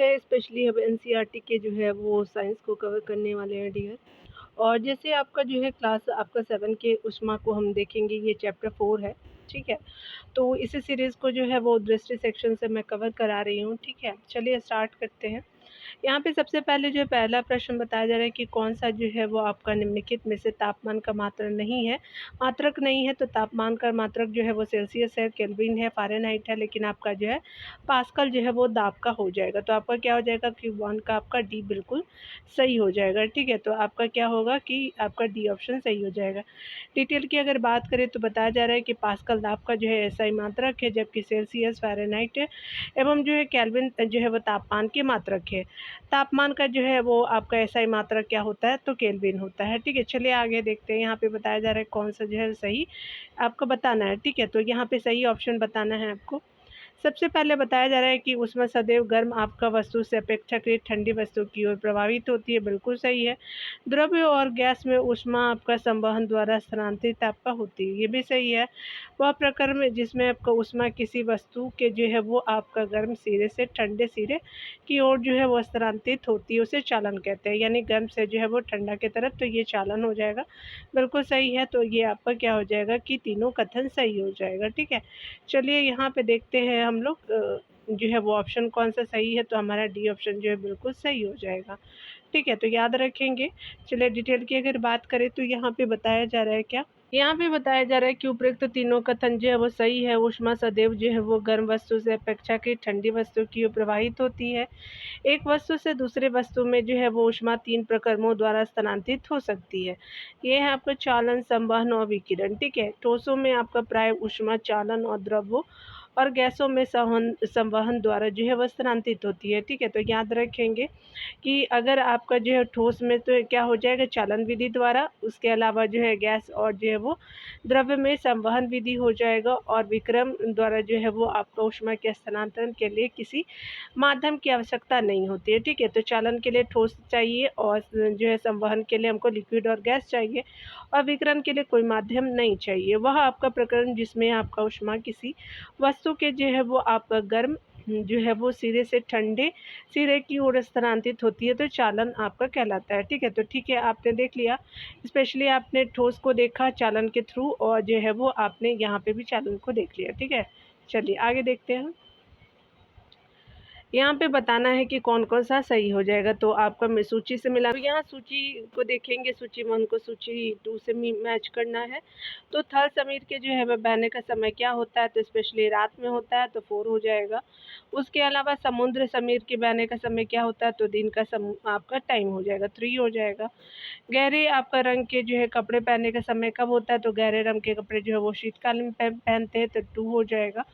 है स्पेशली अब एनसीईआरटी के जो है वो साइंस को कवर करने वाले हैं डियर। और जैसे आपका जो है क्लास आपका 7 के उष्मा को हम देखेंगे, ये चैप्टर 4 है, ठीक है? तो इसी सीरीज़ को जो है वो दृष्टि सेक्शन से मैं कवर करा रही हूँ, ठीक है? चलिए स्टार्ट करते हैं। यहाँ पे सबसे पहले जो पहला प्रश्न बताया जा रहा है कि कौन-सा जो है वो आपका निम्नलिखित में से तापमान का मात्रक नहीं है। मात्रक नहीं है तो तापमान का मात्रक जो है वो सेल्सियस है, केल्विन है, फ़ारेनहाइट है, लेकिन आपका जो है पास्कल जो है वो दाब का हो जाएगा। तो आपका क्या हो जाएगा कि 1 का आपका डी बिल्कुल सही हो जाएगा, ठीक है? तो आपका क्या होगा कि आपका डी ऑप्शन सही हो जाएगा। डिटेल की अगर बात करें तो बताया जा रहा है कि पास्कल दाब का जो है एसआई मात्रक है, जबकि सेल्सियस, फ़ारेनहाइट एवं जो है केल्विन जो है वो तापमान की मात्रक है। तापमान का जो है वो आपका एसआई मात्रक क्या होता है तो केल्विन होता है, ठीक है? चलिए आगे देखते हैं। यहाँ पे बताया जा रहा है कौन-सा जो है सही आपको बताना है, ठीक है? तो यहाँ पे सही ऑप्शन बताना है आपको। सबसे पहले बताया जा रहा है कि ऊष्मा सदैव गर्म आपका वस्तु से अपेक्षाकृत ठंडी वस्तु की ओर प्रभावित होती है, बिल्कुल सही है। द्रव्य और गैस में ऊष्मा आपका संवहन द्वारा स्थानांतरित आपका होती है, ये भी सही है। वह प्रक्रम जिसमें आपका ऊष्मा किसी वस्तु के जो है वो आपका गर्म सिरे से ठंडे सिरे की ओर जो है वो स्थानांतरित होती है, उसे चालन कहते हैं। यानी गर्म से जो है वो ठंडा की तरफ, तो ये चालन हो जाएगा, बिल्कुल सही है। तो ये आपका क्या हो जाएगा कि तीनों कथन सही हो जाएगा, ठीक है? चलिए यहाँ पे देखते हैं हम लोग जो है वो ऑप्शन कौन-सा सही है, तो हमारा डी ऑप्शन जो है बिल्कुल सही हो जाएगा, ठीक है? तो याद रखेंगे। चलिए डिटेल की अगर बात करें तो यहाँ पे बताया जा रहा है क्या? यहाँ पे बताया जा रहा है कि उपरोक्त तीनों कथन जो है वो सही है। ऊष्मा सदैव जो है वो गर्म वस्तु से अपेक्षाकृत ठंडी वस्तु की ओर प्रवाहित होती है। एक वस्तु से दूसरे वस्तु में जो है वो ऊष्मा 3 प्रक्रमों द्वारा स्थानांतरित हो सकती है। ये है आपका चालन, संवहन और विकिरण, ठीक है? ठोसों में आपका प्राय ऊष्मा चालन और द्रवों और गैसों में संवहन द्वारा जो है वह स्थानांतरित होती है, ठीक है? तो याद रखेंगे कि अगर आपका जो है ठोस में तो क्या हो जाएगा चालन विधि द्वारा, उसके अलावा जो है गैस और जो है वो द्रव्य में संवहन विधि हो जाएगा, और विक्रम द्वारा जो है वो आपका ऊष्मा के स्थानांतरण के लिए किसी माध्यम की आवश्यकता नहीं होती है, ठीक है? तो चालन के लिए ठोस चाहिए और जो है संवहन के लिए हमको लिक्विड और गैस चाहिए, और विकिरण के लिए कोई माध्यम नहीं चाहिए। वह आपका प्रकरण जिसमें आपका ऊष्मा किसी वस्तु के जो है वो आपका गर्म जो है वो सिरे से ठंडे सिरे की ओर स्थानांतरित होती है, तो चालन आपका कहलाता है, ठीक है? तो ठीक है, आपने देख लिया। स्पेशली आपने ठोस को देखा चालन के थ्रू, और जो है वो आपने यहाँ पे भी चालन को देख लिया, ठीक है? चलिए आगे देखते हैं। यहाँ पे बताना है कि कौन-कौन सा सही हो जाएगा, तो आपका मैं सूची से मिला, तो यहाँ सूची को देखेंगे, सूची 1 को सूची 2 से मैच करना है। तो थल समीर के जो है वह बहने का समय क्या होता है, तो स्पेशली रात में होता है, तो 4 हो जाएगा। उसके अलावा समुद्र समीर के बहने का समय क्या होता है, तो दिन का आपका टाइम हो जाएगा, 3 हो जाएगा। गहरे आपका रंग के जो है कपड़े पहनने का समय कब होता है, तो गहरे रंग के कपड़े जो है वो शीतकाल में पहनते हैं, तो 2 हो जाएगा।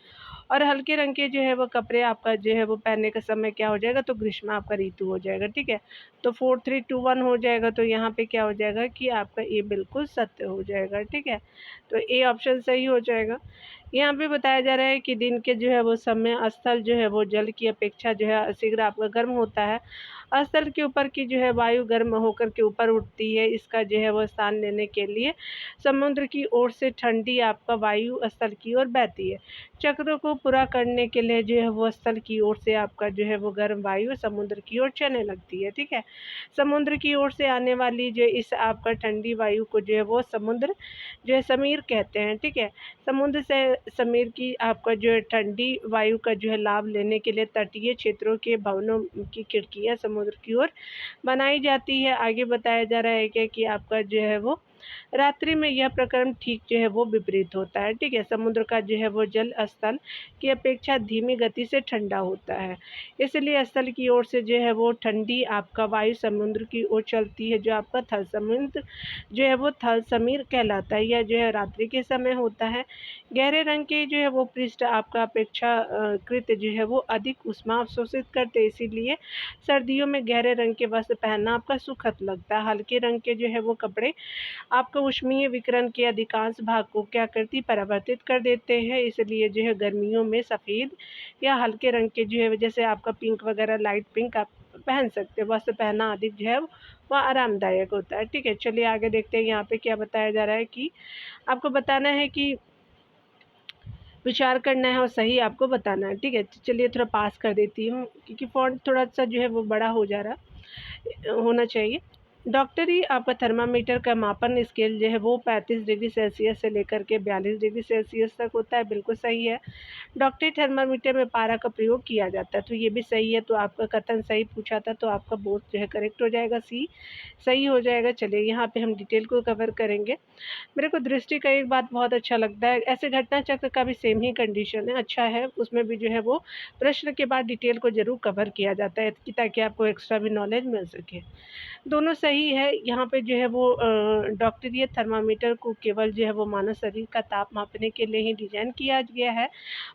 और हल्के रंग के जो है वो कपड़े आपका जो है वो पहनने का समय क्या हो जाएगा, तो ग्रीष्म आपका ऋतु हो जाएगा, ठीक है? तो 4 3 2 1 हो जाएगा, तो यहाँ पे क्या हो जाएगा कि आपका ए बिल्कुल सत्य हो जाएगा, ठीक है? तो ए ऑप्शन सही हो जाएगा। यहाँ पे बताया जा रहा है कि दिन के जो है वो समय स्थल जो है वो जल की अपेक्षा जो है शीघ्र आपका गर्म होता है। स्थल के ऊपर की जो है वायु गर्म होकर के ऊपर उठती है, इसका जो है वो स्थान लेने के लिए समुद्र की ओर से ठंडी आपका वायु स्थल की ओर बहती है। चक्र को पूरा करने के लिए जो है वो स्थल की ओर से आपका जो है वो गर्म वायु समुद्र की ओर चलने लगती है, ठीक है? समुद्र की ओर से आने वाली जो इस आपका ठंडी वायु को जो है वो समुद्र जो है समीर कहते हैं, ठीक है? समुद्र से समीर की आपका जो है ठंडी वायु का जो है लाभ लेने के लिए तटीय क्षेत्रों के भवनों की खिड़कियाँ समुद्र की ओर बनाई जाती है। आगे बताया जा रहा है कि आपका जो है वो रात्रि में यह प्रक्रम ठीक जो है वो विपरीत होता है, ठीक है? समुद्र का जो है वो जल स्थल की अपेक्षा धीमी गति से ठंडा होता है, इसलिए स्थल की ओर से जो है वो ठंडी आपका वायु समुद्र की ओर चलती है, जो आपका थल समुद्र जो है वो थल समीर कहलाता है। यह जो है रात्रि के समय होता है। गहरे रंग के जो है वो पृष्ठ आपका अपेक्षाकृत जो है वो अधिक ऊष्मा अवशोषित करते हैं, इसीलिए सर्दियों में गहरे रंग के वस्त्र पहनना आपका सुखद लगता है। हल्के रंग के जो है वो कपड़े आपका ऊष्मीय विकिरण के अधिकांश भाग को क्या करती परावर्तित कर देते हैं, इसलिए जो है गर्मियों में सफ़ेद या हल्के रंग के जो है जैसे आपका पिंक वगैरह लाइट पिंक आप पहन सकते हैं। वस्त्र पहनना अधिक जो है वह आरामदायक होता है, ठीक है? चलिए आगे देखते हैं यहाँ पे क्या बताया जा रहा है कि आपको बताना है कि विचार करना है और सही आपको बताना है, ठीक है। चलिए थोड़ा पास कर देती हूँ क्योंकि फ़ॉन्ट थोड़ा-सा जो है वो बड़ा हो जा रहा होना चाहिए। डॉक्टरी आपका थर्मामीटर का मापन स्केल जो है वो 35 डिग्री सेल्सियस से लेकर के 42 डिग्री सेल्सियस तक होता है, बिल्कुल सही है। डॉक्टरी थर्मामीटर में पारा का प्रयोग किया जाता है, तो ये भी सही है। तो आपका कथन सही पूछा था, तो आपका बोथ जो है करेक्ट हो जाएगा, सी सही हो जाएगा। चलिए यहाँ पे हम डिटेल को कवर करेंगे। मेरे को दृष्टि का एक बात बहुत अच्छा लगता है, ऐसे घटना चक्र का भी सेम ही कंडीशन है, अच्छा है। उसमें भी जो है वो प्रश्न के बाद डिटेल को ज़रूर कवर किया जाता है कि ताकि आपको एक्स्ट्रा भी नॉलेज मिल सके। दोनों सही है। यहाँ पे जो है वो डॉक्टरीय थर्मामीटर को केवल जो है वो मानव शरीर का ताप मापने के लिए ही डिज़ाइन किया गया है।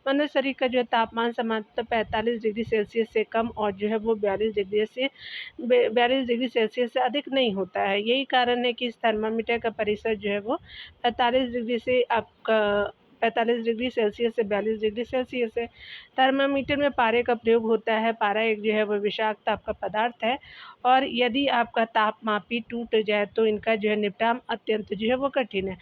मानव शरीर का जो है तापमान सामान्यतः 45 डिग्री सेल्सियस से कम और जो है वो 42 डिग्री सेल्सियस से अधिक नहीं होता है। यही कारण है कि इस थर्मामीटर का परिसर जो है वो 45 डिग्री से आपका 45 डिग्री सेल्सियस से 42 डिग्री सेल्सियस है। थर्मामीटर में पारे का प्रयोग होता है। पारा एक जो है वो विषाक्त आपका पदार्थ है और यदि आपका तापमापी टूट जाए तो इनका जो है निपटान अत्यंत जो है वो कठिन है।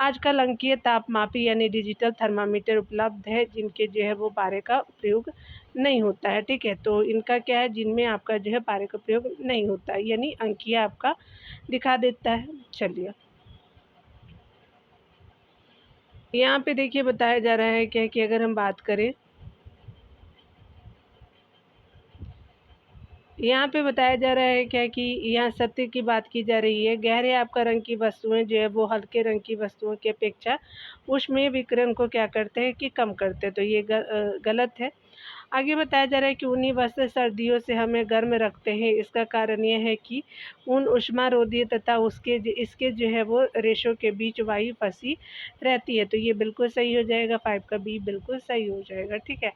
आजकल अंकीय तापमापी यानी डिजिटल थर्मामीटर उपलब्ध है जिनके जो है वो पारे का प्रयोग नहीं होता है, ठीक है। तो इनका क्या है, जिनमें आपका जो है पारे का प्रयोग नहीं होता है, यानी अंकीय आपका दिखा देता है। चलिए यहाँ पे देखिए बताया जा रहा है क्या कि अगर हम बात करें, यहाँ पे बताया जा रहा है क्या कि यहाँ सत्य की बात की जा रही है। गहरे आपका रंग की वस्तुएं जो है वो हल्के रंग की वस्तुओं की अपेक्षा ऊष्मीय विकिरण को क्या करते हैं कि कम करते हैं, तो ये गलत है। आगे बताया जा रहा है कि ऊनी वस्त्र सर्दियों से हमें गर्म रखते हैं। इसका कारण यह है कि ऊन ऊष्मारोधी तथा इसके जो है वो रेशों के बीच वायु फंसी रहती है, तो ये बिल्कुल सही हो जाएगा। 5 का बी बिल्कुल सही हो जाएगा, ठीक है।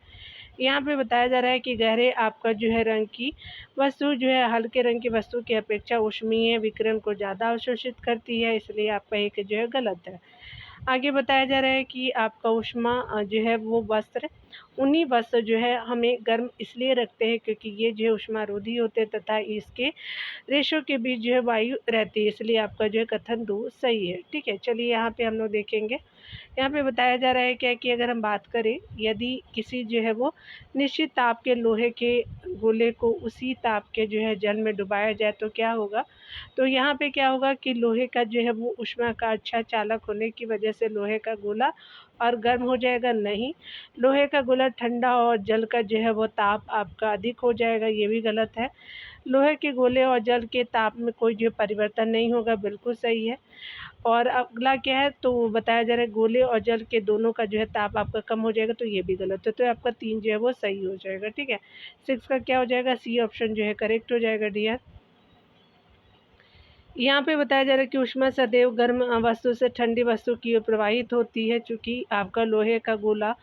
यहाँ पे बताया जा रहा है कि गहरे आपका जो है रंग की वस्तु जो है हल्के रंग की वस्तु की अपेक्षा ऊष्मीय विकिरण को ज़्यादा अवशोषित करती है, इसलिए आपका एक जो है गलत है। आगे बताया जा रहा है कि आपका ऊष्मा जो है वो वस्त्र ऊनी वस्त्र जो है हमें गर्म इसलिए रखते हैं क्योंकि ये जो है ऊष्मारोधी होते हैं तथा इसके रेशों के बीच जो है वायु रहती है, इसलिए आपका जो है कथन 2 सही है, ठीक है। चलिए यहाँ पे हम लोग देखेंगे। यहाँ पे बताया जा रहा है क्या कि अगर हम बात करें, यदि किसी जो है वो निश्चित ताप के लोहे के गोले को उसी ताप के जो है जल में डुबाया जाए तो क्या होगा? तो यहाँ पे क्या होगा कि लोहे का जो है वो ऊष्मा का अच्छा चालक होने की वजह से लोहे का गोला और गर्म हो जाएगा? नहीं, लोहे का गोला ठंडा और जल का जो है वो ताप आपका अधिक हो जाएगा, ये भी गलत है। लोहे के गोले और जल के ताप में कोई जो परिवर्तन नहीं होगा, बिल्कुल सही है। और अगला क्या है, तो बताया जा रहा है गोले और जल के दोनों का जो है ताप आपका कम हो जाएगा, तो ये भी गलत है। तो आपका 3 जो है वो सही हो जाएगा, ठीक है। 6 का क्या हो जाएगा, सी ऑप्शन जो है करेक्ट हो जाएगा डियर। यहाँ पे बताया जा रहा है कि ऊष्मा सदैव गर्म वस्तु से ठंडी वस्तु की ओर प्रवाहित होती है, चूँकि आपका लोहे का गोला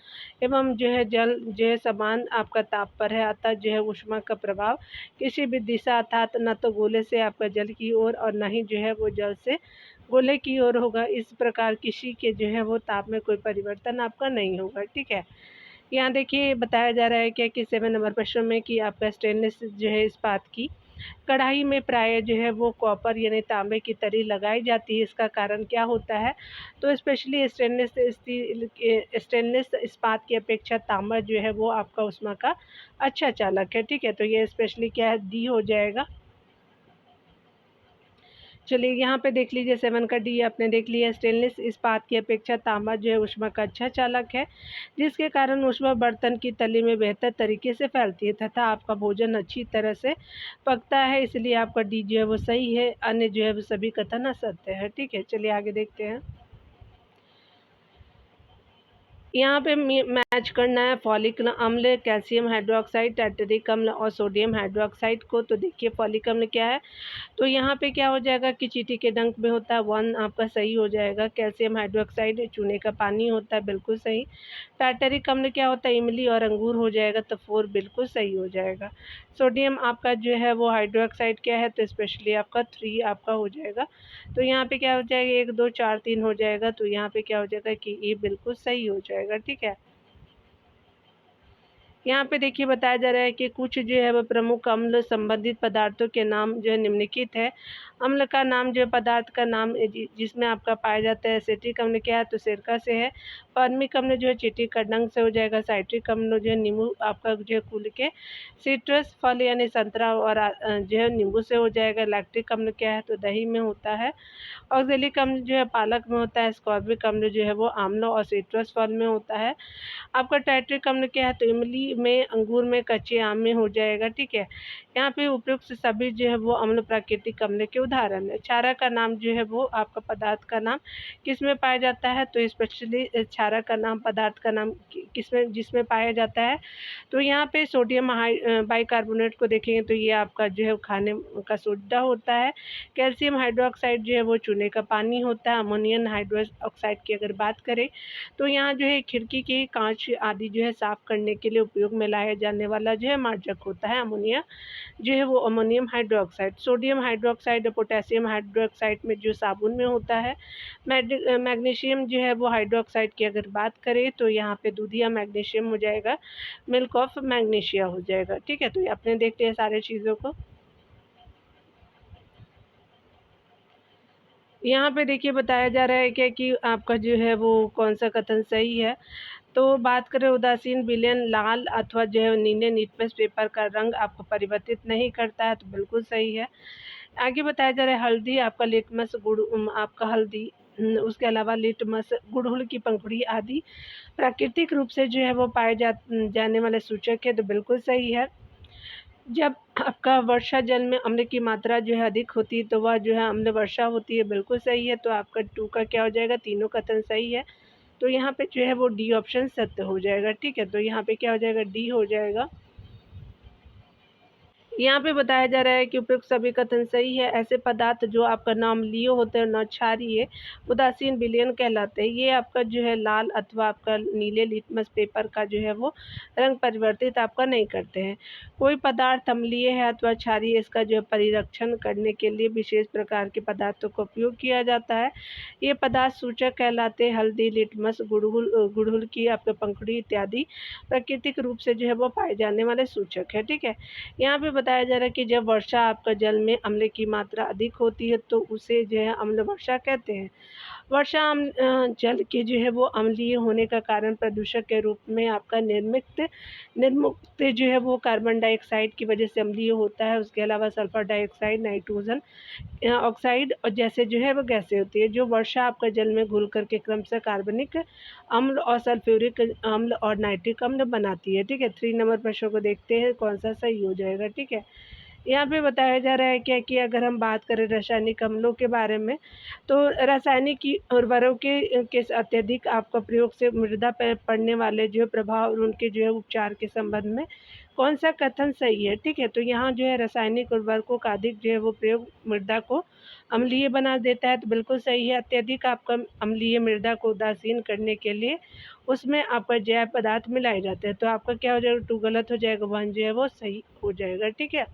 एवं जो है जल जो है समान आपका ताप पर है, अतः जो है ऊष्मा का प्रभाव किसी भी दिशा अर्थात न तो गोले से आपका जल की ओर और न ही जो है वो जल से गोले की ओर होगा। इस प्रकार किसी के जो है वो ताप में कोई परिवर्तन आपका नहीं होगा, ठीक है। यहाँ देखिए बताया जा रहा है क्या कि 7 नंबर प्रश्न में कि आपका स्टेनलेस जो है इस्पात की कढ़ाई में प्राय जो है वो कॉपर यानी तांबे की तरी लगाई जाती है। इसका कारण क्या होता है? तो स्पेशली स्टेनलेस इस्पात की अपेक्षा तांबा जो है वो आपका ऊष्मा का अच्छा चालक है, ठीक है। तो ये स्पेशली क्या है, डी हो जाएगा। चलिए यहाँ पे देख लीजिए 7 का डी आपने देख लिया। स्टेनलेस इस्पात की अपेक्षा तांबा जो है ऊष्मा का अच्छा चालक है, जिसके कारण ऊष्मा बर्तन की तली में बेहतर तरीके से फैलती है तथा आपका भोजन अच्छी तरह से पकता है, इसलिए आपका डी जो है वो सही है। अन्य जो है वो सभी कथन असत्य है, ठीक है। चलिए आगे देखते हैं। यहाँ पे मैच करना है फॉलिक अम्ल, कैल्शियम हाइड्रोक्साइड, टाइटेरिक अम्ल और सोडियम हाइड्रोक्साइड को। तो देखिए फॉलिक अम्ल क्या है, तो यहाँ पे क्या हो जाएगा कि चींटी के डंक में होता है, 1 आपका सही हो जाएगा। कैल्शियम हाइड्रोक्साइड चूने का पानी होता है, बिल्कुल सही। टार्टरिक अम्ल क्या होता है, इमली और अंगूर हो जाएगा, तो 4 बिल्कुल सही हो जाएगा। सोडियम आपका जो है वो हाइड्रोक्साइड क्या है, तो स्पेशली आपका 3 आपका हो जाएगा। तो यहाँ पे क्या हो जाएगा, 1 2 4 3 हो जाएगा, तो यहाँ पे क्या हो जाएगा कि ये बिल्कुल सही हो जाएगा, ठीक है। यहाँ पे देखिए बताया जा रहा है कि कुछ जो है वो प्रमुख अम्ल संबंधित पदार्थों के नाम जो है निम्नलिखित है। अम्ल का नाम जो है पदार्थ का नाम जिसमें आपका पाया जाता है। एसिटिक अम्ल क्या है, तो सिरका से है। फॉर्मिक अम्ल जो है चींटी का डंक से हो जाएगा। साइट्रिक अम्ल जो है नींबू आपका जो है कुल के। सिट्रस फल यानी संतरा और जो है नींबू से हो जाएगा। लैक्टिक अम्ल क्या है, तो दही में होता है। ऑक्जेलिक अम्ल जो है पालक में होता है। स्कॉर्बिक अम्ल जो है वो आंवला और सिट्रस फल में होता है। आपका टाइट्रिक अम्ल क्या है, तो इमली में, अंगूर में, कच्चे आम में हो जाएगा। ठीक है, यहाँ पे उपयुक्त सभी जो है वो अम्ल प्राकृतिक अम्ल के उदाहरण है। क्षारक का नाम जो है वो आपका पदार्थ का नाम किस में पाया जाता है, तो स्पेशली क्षारक का नाम पदार्थ का नाम किसमें जिसमें पाया जाता है, तो यहाँ पे सोडियम बाइकार्बोनेट को देखेंगे तो ये आपका जो है खाने का सोडा होता है। कैल्शियम हाइड्रोक्साइड जो है वो चूने का पानी होता है। अमोनियम हाइड्रोक्साइड की अगर बात करें तो यहाँ जो है खिड़की के कांच आदि जो है साफ करने के लिए उपयोग में लाया जाने वाला जो है मार्जक होता है। अमोनिया जो है वो अमोनियम हाइड्रोक्साइड। सोडियम हाइड्रोक्साइड और पोटेशियम हाइड्रोक्साइड में जो साबुन में होता है। मैग्नीशियम जो है वो हाइड्रोक्साइड की अगर बात करें तो यहाँ पे दूधिया मैग्नीशियम हो जाएगा। मिल्क ऑफ मैग्नीशिया हो जाएगा। ठीक है, तो ये अपने देखते हैं सारे चीज़ों को। यहाँ पे देखिए बताया जा रहा है क्या कि आपका जो है वो कौन सा कथन सही है। तो बात करें उदासीन विलयन लाल अथवा जो है नीले लिटमस पेपर का रंग आपको परिवर्तित नहीं करता है, तो बिल्कुल सही है। आगे बताया जा रहा है हल्दी आपका लिटमस गुड़ आपका हल्दी उसके अलावा लिटमस गुड़हल की पंखुड़ी आदि प्राकृतिक रूप से जो है वो पाए जाने वाले सूचक है, तो बिल्कुल सही है। जब आपका वर्षा जल में अम्ल की मात्रा जो है अधिक होती है तो वह जो है अम्ल वर्षा होती है, बिल्कुल सही है। तो आपका 2 का क्या हो जाएगा, तीनों कथन सही है। तो यहाँ पे जो है वो डी ऑप्शन सत्य हो जाएगा। ठीक है, तो यहाँ पे क्या हो जाएगा, डी हो जाएगा। यहाँ पे बताया जा रहा है कि उपयुक्त सभी कथन सही है। ऐसे पदार्थ जो आपका नाम लिए होते हैं न क्षारीय उदासीन विलयन कहलाते हैं। ये आपका जो है लाल अथवा आपका नीले लिटमस पेपर का जो है वो रंग परिवर्तित आपका नहीं करते हैं। कोई पदार्थ अम्लीय है अथवा क्षारीय, इसका जो है परिरक्षण करने के लिए विशेष प्रकार के पदार्थों का उपयोग किया जाता है। ये पदार्थ सूचक कहलाते हैं। हल्दी, लिटमस, गुड़हल की आपके पंखुड़ी इत्यादि प्राकृतिक रूप से जो है वो पाए जाने वाले सूचक है। ठीक है, यहाँ पे बताया जा रहा है कि जब वर्षा आपका जल में अम्ल की मात्रा अधिक होती है तो उसे जो है अम्ल वर्षा कहते हैं। वर्षा जल के जो है वो अम्लीय होने का कारण प्रदूषक के रूप में आपका निर्मुक्त जो है वो कार्बन डाइऑक्साइड की वजह से अम्लीय होता है। उसके अलावा सल्फर डाइऑक्साइड, नाइट्रोजन ऑक्साइड और जैसे जो है वो गैसें होती है जो वर्षा आपका जल में घुल करके क्रमशः कार्बनिक अम्ल और सल्फ्यूरिक अम्ल और नाइट्रिक अम्ल बनाती है। ठीक है, 3 नंबर प्रश्न को देखते हैं कौन सा सही हो जाएगा। ठीक है, यहाँ पे बताया जा रहा है क्या कि अगर हम बात करें रासायनिक अम्लों के बारे में तो रासायनिक उर्वरकों के अत्यधिक आपका प्रयोग से मृदा पर पड़ने वाले जो है प्रभाव और उनके जो है उपचार के संबंध में कौन सा कथन सही है। ठीक है, तो यहाँ जो है रासायनिक उर्वरकों का अधिक जो है वो प्रयोग मृदा को अम्लीय बना देता है, तो बिल्कुल सही है। अत्यधिक आपका अम्लीय मृदा को उदासीन करने के लिए उसमें आपका जैव पदार्थ मिलाए जाते हैं, तो आपका क्या हो जाएगा, 2 गलत हो जाएगा, 1 जो है वो सही हो जाएगा। ठीक है,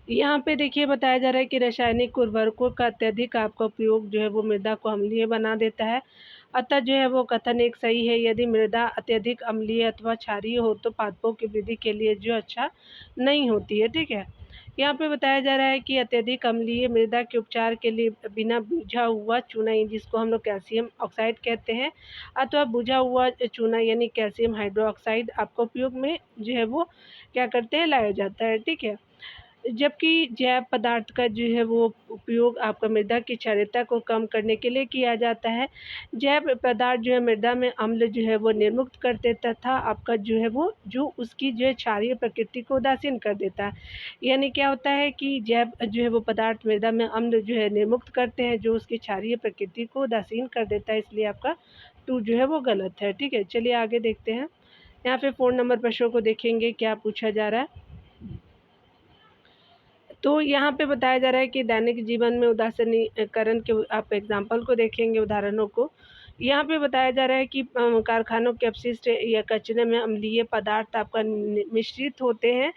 यहाँ पे देखिए बताया जा रहा है कि रासायनिक उर्वरकों का अत्यधिक आपका उपयोग जो है वो मृदा को अम्लीय बना देता है। अतः जो है वो कथन एक सही है। यदि मृदा अत्यधिक अम्लीय अथवा क्षारीय हो तो पादपों की वृद्धि के लिए जो अच्छा नहीं होती है। ठीक है, यहाँ पे बताया जा रहा है कि अत्यधिक अम्लीय मृदा के उपचार के लिए बिना बुझा हुआ चूना जिसको हम लोग कैल्शियम ऑक्साइड कहते हैं अथवा बुझा हुआ चूना यानी कैल्शियम हाइड्रोक्साइड आपका उपयोग में जो है वो क्या करते हैं, लाया जाता है। ठीक है, जबकि जैव पदार्थ का जो है वो उपयोग आपका मृदा की क्षारीयता को कम करने के लिए किया जाता है। जैव पदार्थ जो है मृदा में अम्ल जो है वो निर्मुक्त करते तथा आपका जो है वो जो उसकी जो है क्षारीय प्रकृति को उदासीन कर देता है। यानी क्या होता है कि जैव जो है वो पदार्थ मृदा में अम्ल जो है निर्मुक्त करते हैं जो उसकी क्षारीय प्रकृति को उदासीन कर देता है, इसलिए आपका 2 जो है वो गलत है। ठीक है, चलिए आगे देखते हैं। यहाँ पे 4 नंबर प्रश्नों को देखेंगे क्या पूछा जा रहा है। तो यहाँ पे बताया जा रहा है कि दैनिक जीवन में उदासीनीकरण के आप एग्जाम्पल को देखेंगे, उदाहरणों को। यहाँ पे बताया जा रहा है कि कारखानों के अपशिष्ट या कचरे में अम्लीय पदार्थ आपका मिश्रित होते हैं।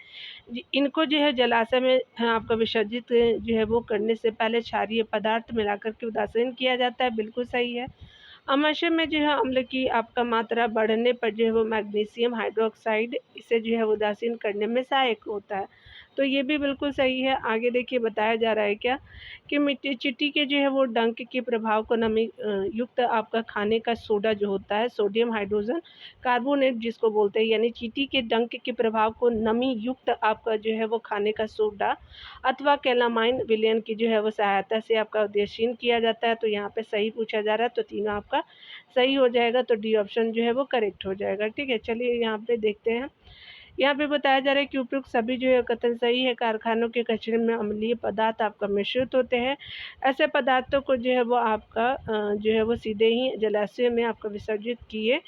इनको जो है जलाशय में आपका विसर्जित जो है वो करने से पहले क्षारीय पदार्थ मिलाकर के उदासीन किया जाता है, बिल्कुल सही है। आमाशय में जो है अम्ल की आपका मात्रा बढ़ने पर जो है वो मैग्नीशियम हाइड्रोक्साइड इसे जो है उदासीन करने में सहायक होता है। तो ये भी बिल्कुल सही है। आगे देखिए बताया जा रहा है क्या कि मिट्टी चींटी के जो है वो डंक के प्रभाव को नमी युक्त आपका खाने का सोडा जो होता है सोडियम हाइड्रोजन कार्बोनेट जिसको बोलते हैं, यानी चींटी के डंक के प्रभाव को नमी युक्त आपका जो है वो खाने का सोडा अथवा कैलामाइन विलयन की जो है वो सहायता से आपका उद्देश्यहीन किया जाता है। तो यहाँ पे सही पूछा जा रहा है, तो तीनों आपका सही हो जाएगा। तो डी ऑप्शन जो है वो करेक्ट हो जाएगा। ठीक है, चलिए यहाँ पे देखते हैं। यहाँ पे बताया जा रहा है कि उपयुक्त सभी जो है कथन सही है। कारखानों के कचरे में अम्लीय पदार्थ आपका मिश्रित होते हैं। ऐसे पदार्थों को जो है वो आपका जो है वो सीधे ही जलाशय में आपका विसर्जित किए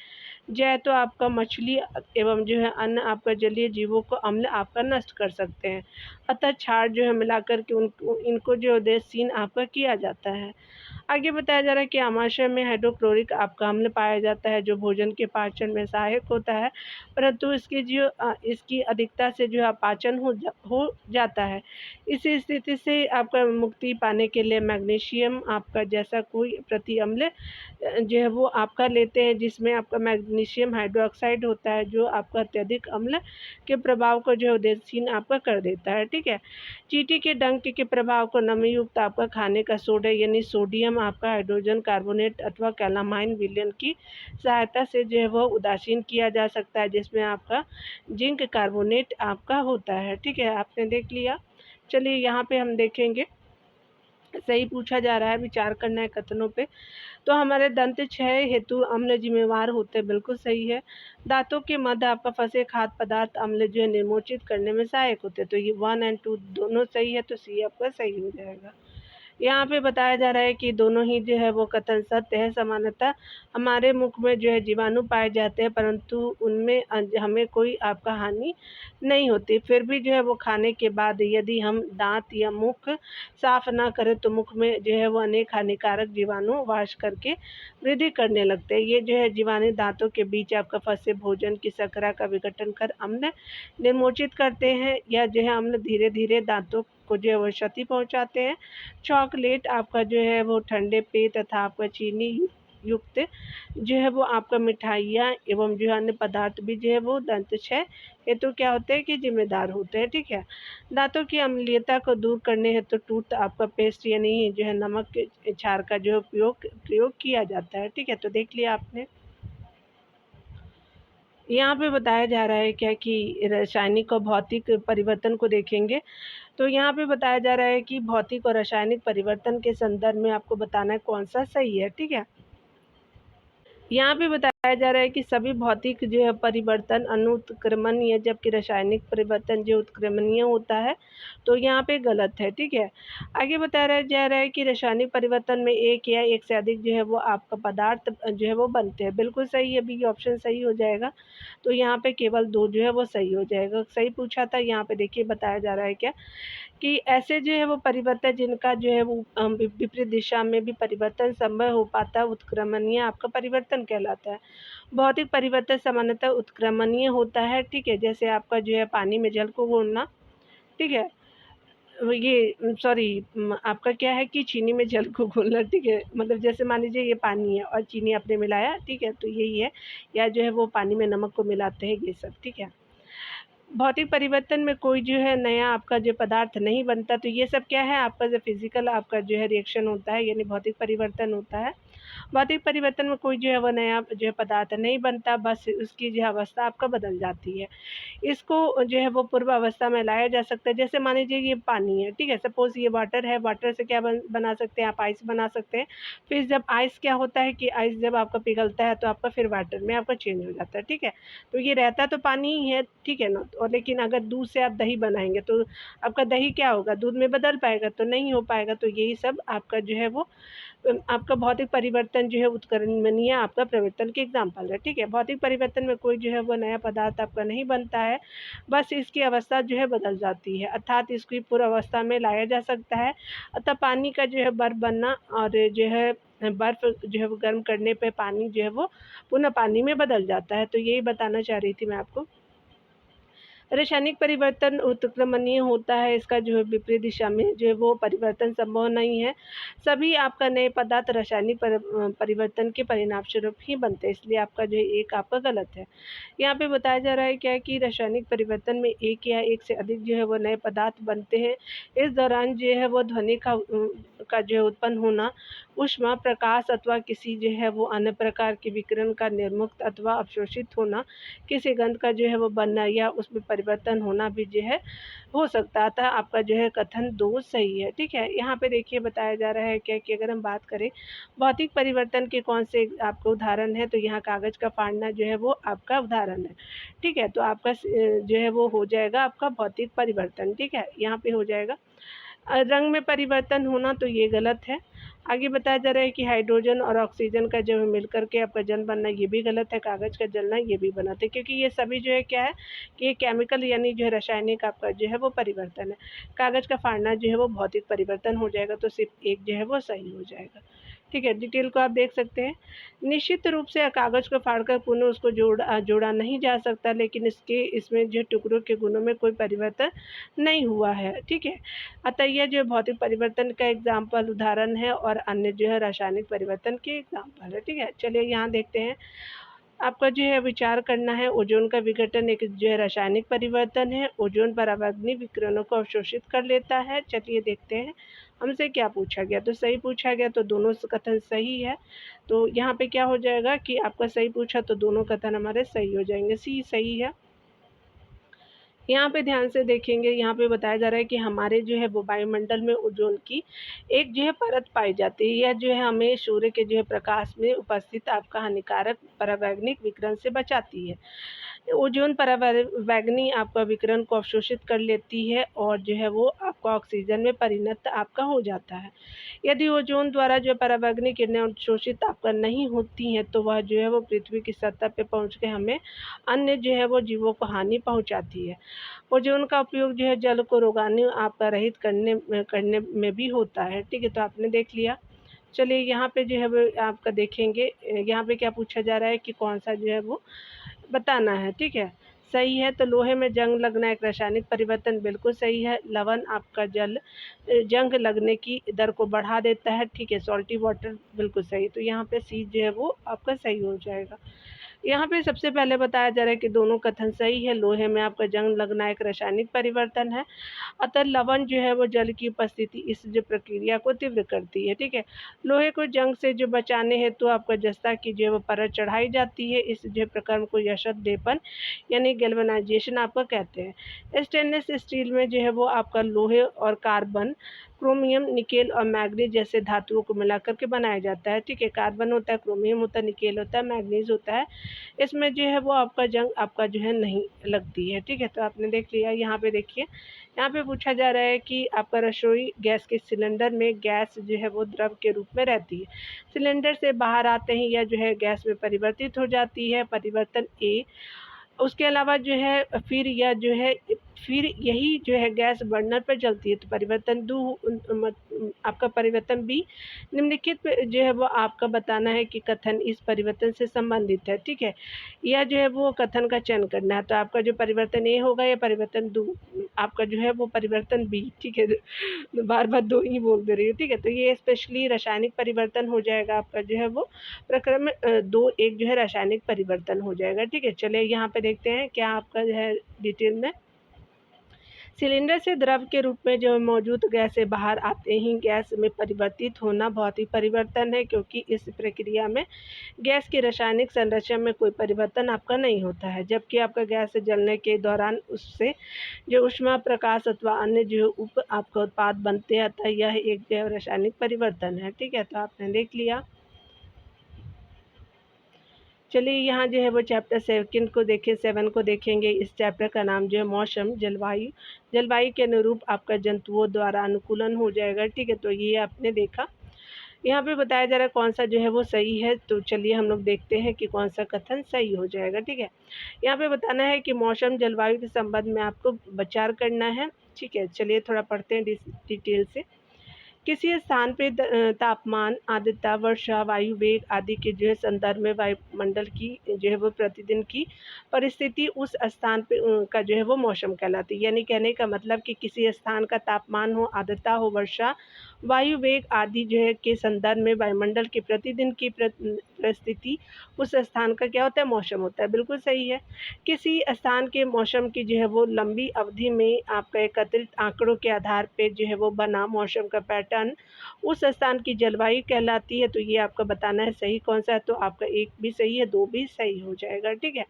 जाए तो आपका मछली एवं जो है अन्य आपका जलीय जीवों को अम्ल आपका नष्ट कर सकते हैं। अतः क्षार जो है मिलाकर के उनको इनको जो उद्देश्यहीन आपका किया जाता है। आगे बताया जा रहा है कि आमाशय में हाइड्रोक्लोरिक आपका अम्ल पाया जाता है जो भोजन के पाचन में सहायक होता है, परंतु इसकी अधिकता से जो है पाचन हो जाता है। इस स्थिति से आपका मुक्ति पाने के लिए मैग्नीशियम आपका जैसा कोई प्रति अम्ल जो है वो आपका लेते हैं, जिसमें आपका मैग्नीशियम हाइड्रोक्साइड होता है जो आपका अत्यधिक अम्ल के प्रभाव को जो है उद्देश्यहीन आपका कर देता है। ठीक है, चींटी के डंक के प्रभाव को नमी युक्त आपका खाने का सोडा यानी सोडियम आपका हाइड्रोजन कार्बोनेट अथवा कैलामाइन विलयन की सहायता से जो है वह उदासीन किया जा सकता है, जिसमें आपका जिंक कार्बोनेट आपका होता है। ठीक है, आपने देख लिया। चलिए यहाँ पे हम देखेंगे, सही पूछा जा रहा है, विचार करना है कथनों पे। तो हमारे दंत क्षय हेतु अम्ल जिम्मेवार होते हैं, बिल्कुल सही है। दांतों के मध्य आपका फंसे खाद्य पदार्थ अम्ल जो है निर्मोचित करने में सहायक होते हैं। तो ये 1 और 2 दोनों सही है, तो सी आपका सही हो जाएगा। यहाँ पे बताया जा रहा है कि दोनों ही जो है वो कथन सत्य है। समानतः हमारे मुख में जो है जीवाणु पाए जाते हैं, परंतु उनमें हमें कोई आपका हानि नहीं होती। फिर भी जो है वो खाने के बाद यदि हम दांत या मुख साफ ना करें तो मुख में जो है वो अनेक हानिकारक जीवाणु वास करके वृद्धि करने लगते हैं। ये जो है जीवाणु दांतों के बीच आपका फंसे भोजन की शर्करा का विघटन कर अम्ल निर्मोचित करते हैं, या जो है अम्ल धीरे धीरे दांतों को जो है वो क्षति पहुंचाते हैं। चॉकलेट आपका जो है वो ठंडे पेय तथा आपका चीनी युक्त जो है वो आपका मिठाइयाँ एवं जो अन्य पदार्थ भी जो है वो दंत क्षय हेतु क्या होते हैं कि जिम्मेदार होते हैं। ठीक है, दांतों की अम्लीयता को दूर करने हेतु टूथ आपका पेस्ट यानी जो है नमक के क्षार का जो प्रयोग किया जाता है। ठीक है, तो देख लिया आपने। यहाँ पे बताया जा रहा है क्या कि रासायनिक और भौतिक परिवर्तन को देखेंगे। तो यहाँ पे बताया जा रहा है कि भौतिक और रासायनिक परिवर्तन के संदर्भ में आपको बताना है कौन सा सही है। ठीक है, यहाँ पे बताया जा रहा है कि सभी भौतिक जो है परिवर्तन अनुत्क्रमणीय, जबकि रासायनिक परिवर्तन जो उत्क्रमणीय होता है। तो यहाँ पे गलत है। ठीक है, आगे बताया जा रहा है कि रासायनिक परिवर्तन में एक या एक से अधिक जो है वो आपका पदार्थ जो है वो बनते हैं, बिल्कुल सही है, बी ऑप्शन सही हो जाएगा। तो यहाँ पे केवल 2 जो है वो सही हो जाएगा। सही पूछा था। यहाँ पे देखिए बताया जा रहा है क्या कि ऐसे जो है वो परिवर्तन जिनका जो है वो विपरीत दिशा में भी परिवर्तन संभव हो पाता है उत्क्रमणीय आपका परिवर्तन कहलाता है। भौतिक परिवर्तन सामान्यतः उत्क्रमणीय होता है। ठीक है, जैसे आपका जो है पानी में जल को घोलना। ठीक है, ये सॉरी आपका क्या है कि चीनी में जल को घोलना। ठीक है, मतलब जैसे मान लीजिए ये पानी है और चीनी आपने मिलाया। ठीक है, तो यही है, या जो है वो पानी में नमक को मिलाते हैं, ये सब। ठीक है, भौतिक परिवर्तन में कोई जो है नया आपका जो पदार्थ नहीं बनता। तो ये सब क्या है आपका जो फिजिकल आपका जो है रिएक्शन होता है, यानी भौतिक परिवर्तन होता है। भौतिक परिवर्तन में कोई जो है वो नया जो है पदार्थ नहीं बनता, बस उसकी जो है अवस्था आपका बदल जाती है। इसको जो है वो पूर्व अवस्था में लाया जा सकता है। जैसे मान लीजिए ये पानी है। ठीक है, सपोज़ ये वाटर है, वाटर से क्या बना सकते हैं आप, आइस बना सकते हैं। फिर जब आइस क्या होता है कि आइस जब आपका पिघलता है तो आपका फिर वाटर में आपका चेंज हो जाता है। ठीक है, तो ये रहता तो पानी ही है। ठीक है ना, और लेकिन अगर दूध से आप दही बनाएंगे तो आपका दही क्या होगा, दूध में बदल पाएगा, तो नहीं हो पाएगा। तो यही सब आपका जो है वो आपका भौतिक परिवर्तन जो है उत्कर्मणीय आपका परिवर्तन के एग्जाम्पल है। ठीक है, भौतिक परिवर्तन में कोई जो है वो नया पदार्थ आपका नहीं बनता है, बस इसकी अवस्था जो है बदल जाती है, अर्थात इसकी पूर्व अवस्था में लाया जा सकता है। अतः पानी का जो है बर्फ बनना और जो है बर्फ जो है वो गर्म करने पे पानी जो है वो पुनः पानी में बदल जाता है। तो यही बताना चाह रही थी मैं आपको। रासायनिक परिवर्तन उत्क्रमणीय होता है, इसका जो है विपरीत दिशा में जो है वो परिवर्तन संभव नहीं है। सभी आपका नए पदार्थ रासायनिक परिवर्तन के परिणामस्वरूप ही बनते हैं, इसलिए आपका जो है एक आपका गलत है। यहाँ पे बताया जा रहा है क्या है कि रासायनिक परिवर्तन में एक या एक से अधिक जो है वो नए पदार्थ बनते हैं। इस दौरान जो है वो ध्वनि का जो है उत्पन्न होना, ऊष्मा, प्रकाश अथवा किसी जो है वो अन्य प्रकार के विकिरण का निर्मुक्त अथवा अवशोषित होना, किसी गंध का जो है वो बनना या उसमें परिवर्तन होना भी जो है हो सकता है। अतः आपका जो है कथन 2 सही है, ठीक है। यहाँ पे देखिए बताया जा रहा है क्या कि अगर हम बात करें भौतिक परिवर्तन के कौन से आपको उदाहरण है, तो यहाँ कागज़ का फाड़ना जो है वो आपका उदाहरण है, ठीक है। तो आपका जो है वो हो जाएगा आपका भौतिक परिवर्तन, ठीक है, यहाँ पे हो जाएगा। रंग में परिवर्तन होना, तो ये गलत है। आगे बताया जा रहा है कि हाइड्रोजन और ऑक्सीजन का जो है मिलकर के आपका जल बनना, ये भी गलत है। कागज़ का जलना, ये भी गलत है, क्योंकि ये सभी जो है क्या है कि ये केमिकल यानी जो है रासायनिक आपका जो है वो परिवर्तन है। कागज़ का फाड़ना जो है वो भौतिक परिवर्तन हो जाएगा, तो सिर्फ एक जो है वो सही हो जाएगा, ठीक है। डिटेल को आप देख सकते हैं। निश्चित रूप से कागज़ को फाड़कर पुनः उसको जोड़ा नहीं जा सकता, लेकिन इसमें जो टुकड़ों के गुणों में कोई परिवर्तन नहीं हुआ है, ठीक है। अतः यह जो भौतिक परिवर्तन का एग्जाम्पल उदाहरण है और अन्य जो है रासायनिक परिवर्तन के एग्जाम्पल है, ठीक है। चलिए यहाँ देखते हैं। आपका जो है विचार करना है, ओजोन का विघटन एक जो है रासायनिक परिवर्तन है। ओजोन परावैंगनी विकिरणों को अवशोषित कर लेता है। चलिए देखते हैं हमसे क्या पूछा गया, तो सही पूछा गया तो दोनों कथन सही है। तो यहाँ पे क्या हो जाएगा कि आपका सही पूछा तो दोनों कथन हमारे सही हो जाएंगे, सी सही है। यहाँ पे ध्यान से देखेंगे, यहाँ पे बताया जा रहा है कि हमारे जो है वो वायुमंडल में ओजोन की एक जो है परत पाई जाती है। यह जो है हमें सूर्य के जो है प्रकाश में उपस्थित आपका हानिकारक परावैंगनिक विकिरण से बचाती है। ओजोन परावैंगनी आपका विकिरण को अवशोषित कर लेती है और जो है वो आपका ऑक्सीजन में परिणत आपका हो जाता है। यदि ओजोन द्वारा जो परावैंगनी किरणें अवशोषित आपका नहीं होती हैं, तो वह जो है वो पृथ्वी की सतह पे पहुँच के हमें अन्य जो है वो जीवों को हानि पहुँचाती है। ओजोन का उपयोग जो है जल को रोगाणु आपका रहित करने में भी होता है, ठीक है। तो आपने देख लिया। चलिए यहाँ पे जो है वो आपका देखेंगे, यहाँ पे क्या पूछा जा रहा है कि कौन सा जो है वो बताना है, ठीक है। सही है, तो लोहे में जंग लगना एक रासायनिक परिवर्तन, बिल्कुल सही है। लवण आपका जंग लगने की दर को बढ़ा देता है, ठीक है। सॉल्टी वाटर, बिल्कुल सही। तो यहाँ पे सी जो है वो आपका सही हो जाएगा। यहाँ पे सबसे पहले बताया जा रहा है कि दोनों कथन सही है। लोहे में आपका जंग लगना एक रासायनिक परिवर्तन है, अतः लवण जो है वो जल की उपस्थिति इस जो प्रक्रिया को तीव्र करती है, ठीक है। लोहे को जंग से जो बचाने हेतु तो आपका जस्ता की जो है वो परत चढ़ाई जाती है। इस जो प्रक्रम को यशत लेपन यानी गैल्वेनाइजेशन आपका कहते हैं। स्टेनलेस स्टील में जो है वो आपका लोहे और कार्बन, क्रोमियम, निकेल और मैग्नीज जैसे धातुओं को मिलाकर के बनाया जाता है, ठीक है। कार्बन होता है, क्रोमियम होता है, निकेल होता है, मैग्नीज होता है। इसमें जो है वो आपका जंग आपका जो है नहीं लगती है, ठीक है। तो आपने देख लिया। यहाँ पे देखिए, यहाँ पे पूछा जा रहा है कि आपका रसोई गैस के सिलेंडर में गैस जो है वो द्रव के रूप में रहती है। सिलेंडर से बाहर आते ही यह जो है गैस में परिवर्तित हो जाती है, परिवर्तन ए। उसके अलावा जो है फिर यही जो है गैस बर्नर पर जलती है, तो परिवर्तन आपका परिवर्तन बी। निम्नलिखित जो है वो आपका बताना है कि कथन इस परिवर्तन से संबंधित है, ठीक है। यह जो है वो कथन का चयन करना है, तो आपका जो परिवर्तन ए होगा या परिवर्तन दो, आपका जो है वो परिवर्तन बी, ठीक है। बार बार दो ही बोल दे रही हूँ, ठीक है। तो ये स्पेशली रासायनिक परिवर्तन हो जाएगा आपका जो है वो प्रक्रम 2 एक जो है रासायनिक परिवर्तन हो जाएगा, ठीक है। चलिए यहाँ पे देखते हैं क्या आपका जो है डिटेल में। सिलेंडर से द्रव के रूप में जो मौजूद गैस से बाहर आते ही गैस में परिवर्तित होना भौतिक परिवर्तन है, क्योंकि इस प्रक्रिया में गैस की रासायनिक संरचना में कोई परिवर्तन आपका नहीं होता है, जबकि आपका गैस से जलने के दौरान उससे जो ऊष्मा, प्रकाश अथवा अन्य जो आपका उत्पाद बनते हैं, अतः यह एक जो रासायनिक परिवर्तन है, ठीक है। तो आपने देख लिया। चलिए यहाँ जो है वो चैप्टर 7 को देखेंगे। इस चैप्टर का नाम जो है मौसम, जलवायु के अनुरूप आपका जंतुओं द्वारा अनुकूलन हो जाएगा, ठीक है। तो ये आपने देखा। यहाँ पे बताया जा रहा है कौन सा जो है वो सही है, तो चलिए हम लोग देखते हैं कि कौन सा कथन सही हो जाएगा, ठीक है। यहाँ पे बताना है कि मौसम जलवायु के संबंध में आपको विचार करना है, ठीक है। चलिए थोड़ा पढ़ते हैं डिटेल से। किसी स्थान पे तापमान, आर्द्रता, वर्षा, वायु वेग आदि के जो है संदर्भ में वायुमंडल की जो है वो प्रतिदिन की परिस्थिति उस स्थान पे का जो है वो मौसम कहलाती है। यानी कहने का मतलब कि किसी स्थान का तापमान हो, आर्द्रता हो, वर्षा, वायु वेग आदि जो है के संदर्भ में वायुमंडल की प्रतिदिन की परिस्थिति उस स्थान का क्या होता है, मौसम होता है। बिल्कुल सही है। किसी स्थान के मौसम की जो है वो लंबी अवधि में आपका एकत्रित आंकड़ों के आधार पे जो है वो बना मौसम का पैटर्न उस स्थान की जलवायु कहलाती है। तो ये आपका बताना है सही कौन सा है, तो आपका 1 भी सही है, 2 भी सही हो जाएगा, ठीक है।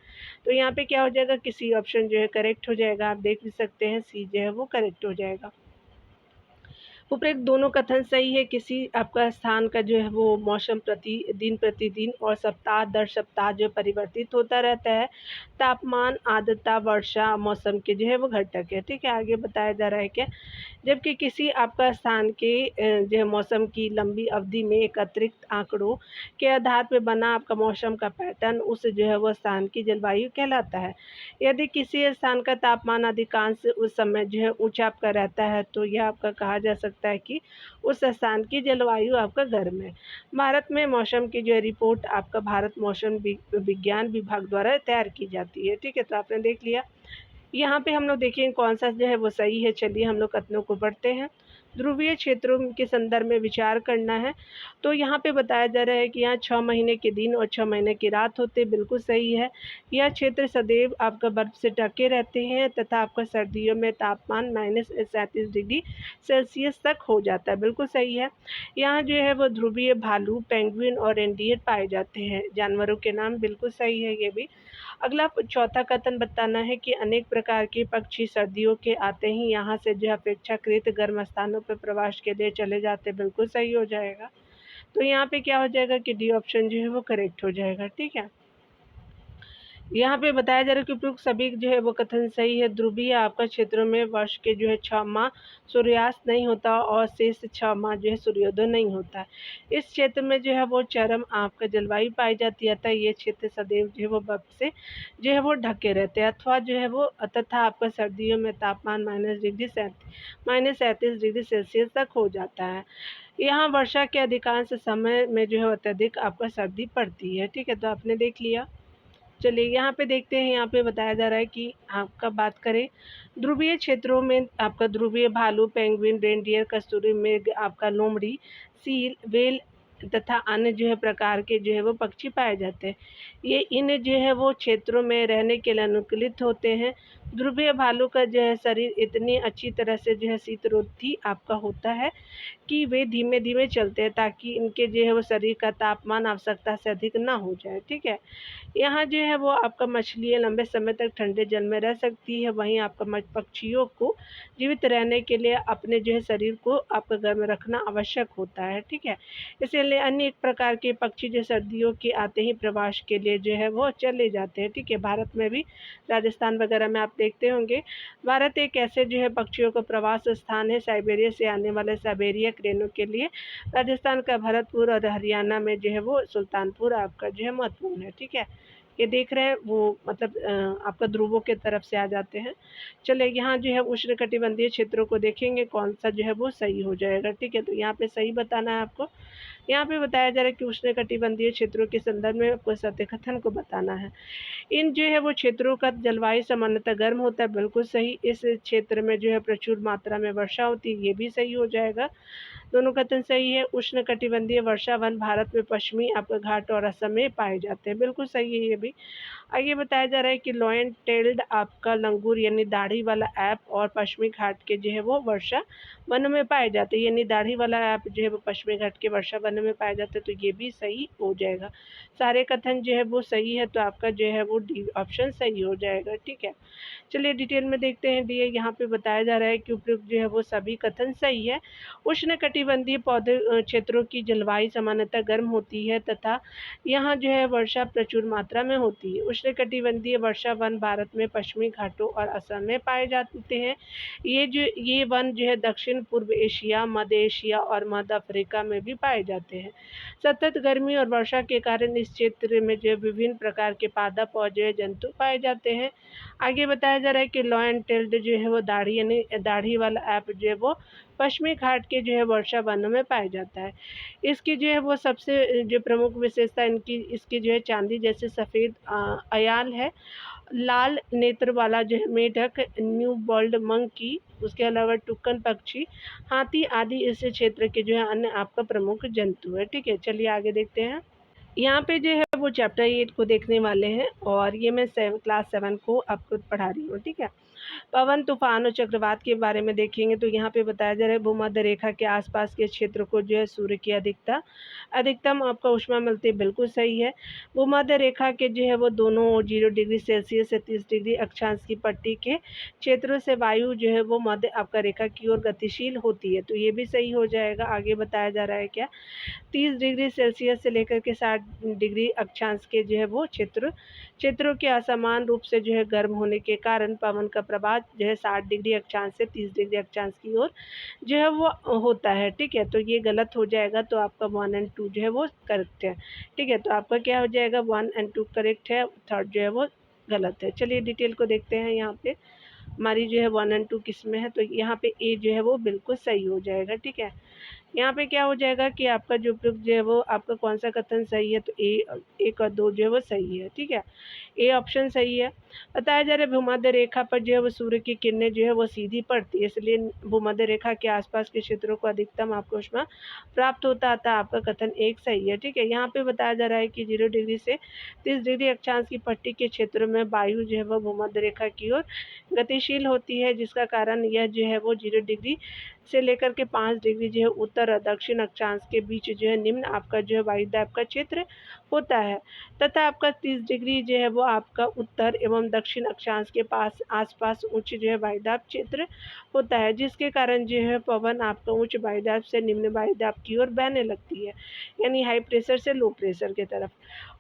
तो यहाँ पे क्या हो जाएगा, किसी ऑप्शन जो है करेक्ट हो जाएगा। आप देख भी सकते हैं सी जो है वो करेक्ट हो जाएगा। उपरोक्त दोनों कथन सही है। किसी आपका स्थान का जो है वो मौसम प्रतिदिन और सप्ताह दर सप्ताह जो परिवर्तित होता रहता है। तापमान, आर्द्रता, वर्षा मौसम के जो है वो घटक है, ठीक है। आगे बताया जा रहा है क्या, जबकि किसी आपका स्थान के जो है मौसम की लंबी अवधि में एकत्रित आंकड़ों के आधार पर बना आपका मौसम का पैटर्न उस जो है वो स्थान की जलवायु कहलाता है। यदि किसी स्थान का तापमान अधिकांश उस समय जो है ऊंचा आपका रहता है, तो यह आपका कहा जा सकता है कि उस स्थान की जलवायु आपका गर्म है। भारत में मौसम की जो है रिपोर्ट आपका भारत मौसम विज्ञान विभाग द्वारा तैयार की जाती है, ठीक है। तो आपने देख लिया। यहाँ पे हम लोग देखेंगे कौन सा जो है वो सही है। चलिए हम लोग कथनों को पढ़ते हैं। ध्रुवीय क्षेत्रों के संदर्भ में विचार करना है। तो यहाँ पे बताया जा रहा है कि यहाँ 6 महीने के दिन और 6 महीने की रात होते, बिल्कुल सही है। यह क्षेत्र सदैव आपका बर्फ से ढके रहते हैं तथा आपका सर्दियों में तापमान -37 डिग्री सेल्सियस तक हो जाता है, बिल्कुल सही है। यहाँ जो है वो ध्रुवीय भालू, पेंगुइन और रेनडियर पाए जाते हैं, जानवरों के नाम, बिल्कुल सही है ये भी। अगला चौथा कथन बताना है कि अनेक प्रकार के पक्षी सर्दियों के आते ही यहाँ से जो अपेक्षाकृत गर्म स्थानों पर प्रवास के लिए चले जाते, बिल्कुल सही हो जाएगा। तो यहाँ पे क्या हो जाएगा कि डी ऑप्शन जो है वो करेक्ट हो जाएगा, ठीक है। यहाँ पे बताया जा रहा है कि उपयुक्त सभी जो है वो कथन सही है। ध्रुवीय आपका क्षेत्रों में वर्ष के जो है 6 माह सूर्यास्त नहीं होता और शेष 6 माह जो है सूर्योदय नहीं होता है। इस क्षेत्र में जो है वो चरम आपका जलवायु पाई जाती है, अतः ये क्षेत्र सदैव जो है वो बर्फ से जो है वो ढके रहते हैं, अथवा जो है वो तथा आपका सर्दियों में तापमान -37 डिग्री सेल्सियस तक हो जाता है। यहाँ वर्षा के अधिकांश समय में जो है अत्यधिक आपका सर्दी पड़ती है, ठीक है। तो आपने देख लिया। चलिए यहाँ पे देखते हैं। यहाँ पे बताया जा रहा है कि आपका बात करें ध्रुवीय क्षेत्रों में आपका ध्रुवीय भालू, पेंगुइन, रेनडियर, कस्तूरी मृग, आपका लोमड़ी, सील, व्हेल तथा अन्य जो है प्रकार के जो है वो पक्षी पाए जाते हैं। ये इन जो है वो क्षेत्रों में रहने के लिए अनुकूलित होते हैं। ध्रुवीय भालू का जो है शरीर इतनी अच्छी तरह से जो है शीतरोधी आपका होता है कि वे धीमे-धीमे चलते हैं ताकि इनके जो है वो शरीर का तापमान आवश्यकता से अधिक ना हो जाए, ठीक है। यहाँ जो है वो आपका मछलियाँ लंबे समय तक ठंडे जल में रह सकती है, वहीं आपका पक्षियों को जीवित रहने के लिए अपने जो है शरीर को आपका गर्म रखना आवश्यक होता है, ठीक है। इसीलिए अन्य एक प्रकार के पक्षी जो सर्दियों के आते ही प्रवास के लिए जो है वो चले जाते हैं, ठीक है। भारत में भी राजस्थान वगैरह में आप देखते होंगे। भारत एक ऐसे जो है पक्षियों का प्रवास स्थान है। साइबेरिया से आने वाले साइबेरिया क्रेनों के लिए राजस्थान का भरतपुर और हरियाणा में जो है वो सुल्तानपुर आपका जो है महत्वपूर्ण है, ठीक है। ये देख रहे हैं वो मतलब आपका ध्रुवों के तरफ से आ जाते हैं। चलिए यहाँ जो है उष्णकटिबंधीय क्षेत्रों को देखेंगे कौन सा जो है वो सही हो जाएगा, ठीक है। तो यहाँ पे सही बताना है आपको। यहाँ पे बताया जा रहा है कि उष्णकटिबंधीय क्षेत्रों के संदर्भ में आपको सत्य कथन को बताना है। इन जो है वो क्षेत्रों का जलवायु सामान्यतः गर्म होता है, बिल्कुल सही। इस क्षेत्र में जो है प्रचुर मात्रा में वर्षा होती है, ये भी सही हो जाएगा। दोनों कथन सही है। उष्णकटिबंधीय वर्षा वन भारत में पश्चिमी आपका घाट और असम में पाए जाते हैं, बिल्कुल सही है ये भी। आगे बताया जा रहा है कि लॉयन टेल्ड आपका लंगूर यानी दाढ़ी वाला ऐप और पश्चिमी घाट के जो है वो वर्षा वन में पाए जाते हैं, यानी दाढ़ी वाला ऐप जो है वो पश्चिमी घाट के वर्षा वन में पाए जाते हैं, तो ये भी सही हो जाएगा। सारे कथन जो है वो सही है, तो आपका जो है वो डी ऑप्शन सही हो जाएगा, ठीक है। चलिए डिटेल में देखते हैं। डी यहाँ पे बताया जा रहा है कि उपयुक्त जो है वो सभी कथन सही है। उष्णकटिबंधीय पौधे क्षेत्रों की जलवायु सामान्यतः गर्म होती है तथा यहाँ जो है वर्षा प्रचुर मात्रा में होती है। उष्णकटिबंधीय वर्षा वन भारत में पश्चिमी घाटों और असम में पाए जाते हैं। ये वन जो है दक्षिण पूर्व एशिया, मध्य एशिया और मध्य अफ्रीका में भी पाए पाए जाते हैं। सतत गर्मी और वर्षा के कारण इस क्षेत्र में जो है विभिन्न प्रकार के पादप और जो है जंतु पाए जाते हैं। आगे बताया जा रहा है कि लॉयन टेल्ड जो है वो दाढ़ी यानी दाढ़ी वाला ऐप जो है वो पश्चिमी घाट के जो है वर्षा वनों में पाया जाता है। इसकी जो है वो सबसे जो प्रमुख विशेषता इसकी जो है चांदी जैसे सफ़ेद अयाल है, लाल नेत्र वाला जो है मेढक, न्यू वर्ल्ड मंकी, उसके अलावा टुक्कन पक्षी, हाथी आदि इस क्षेत्र के जो है अन्य आपका प्रमुख जंतु है। ठीक है, चलिए आगे देखते हैं। यहाँ पे जो है वो चैप्टर 8 को देखने वाले हैं और ये मैं क्लास 7 को आपको पढ़ा रही हूँ। ठीक है, पवन, तूफान और चक्रवात के बारे में देखेंगे तो यहाँ पे बताया जा रहा है भूमध्य रेखा के आसपास के क्षेत्र को जो है सूर्य की अधिकतम आपका ऊष्मा मिलती है, बिल्कुल सही है। भूमध्य रेखा के जो है वो दोनों 0 डिग्री सेल्सियस से 30 डिग्री अक्षांश की पट्टी के क्षेत्रों से वायु जो है वो मध्य आपका रेखा की ओर गतिशील होती है, तो ये भी सही हो जाएगा। आगे बताया जा रहा है क्या, 30 डिग्री सेल्सियस से लेकर के 60 डिग्री अक्षांश के जो है वो क्षेत्रों के असमान रूप से जो है गर्म होने के कारण पवन का प्रवाह जो है 60 डिग्री अक्षांश से 30 डिग्री अक्षांश की ओर जो है वो होता है। ठीक है, तो ये गलत हो जाएगा, तो आपका 1 और 2 जो है वो करेक्ट है। ठीक है, तो आपका क्या हो जाएगा, 1 और 2 करेक्ट है, थर्ड जो है वो गलत है। चलिए डिटेल को देखते हैं। यहाँ पे हमारी जो है 1 और 2 किस में है, तो यहाँ पे ए जो है वो बिल्कुल सही हो जाएगा। ठीक है, यहाँ पे क्या हो जाएगा कि आपका जो उपयुक्त जो है वो आपका कौन सा कथन सही है, तो ए 1 और 2 जो है वो सही है। ठीक है, ए ऑप्शन सही है। बताया जा रहा है भूमध्य रेखा पर जो है वो सूर्य की किरणें जो है वो सीधी पड़ती है, इसलिए भूमध्य रेखा के आसपास के क्षेत्रों को अधिकतम आपको ऊष्मा प्राप्त होता था। आपका कथन 1 सही है। ठीक है, यहाँ पे बताया जा रहा है कि 0 डिग्री से 30 डिग्री अक्षांश की पट्टी के क्षेत्रों में वायु जो है वो भूमध्य रेखा की ओर गतिशील होती है, जिसका कारण यह जो है वो 0 डिग्री से लेकर के 5 डिग्री जो है उत्तर और दक्षिण अक्षांश के बीच जो है निम्न आपका जो है वायुदाब का क्षेत्र होता है, तथा आपका 30 डिग्री जो है वो आपका उत्तर एवं दक्षिण अक्षांश के आसपास उच्च जो है वायुदाब क्षेत्र होता है, जिसके कारण जो है पवन आपका उच्च वायुदाब से निम्न वायुदाब की ओर बहने लगती है, यानी हाई प्रेशर से लो प्रेशर की तरफ।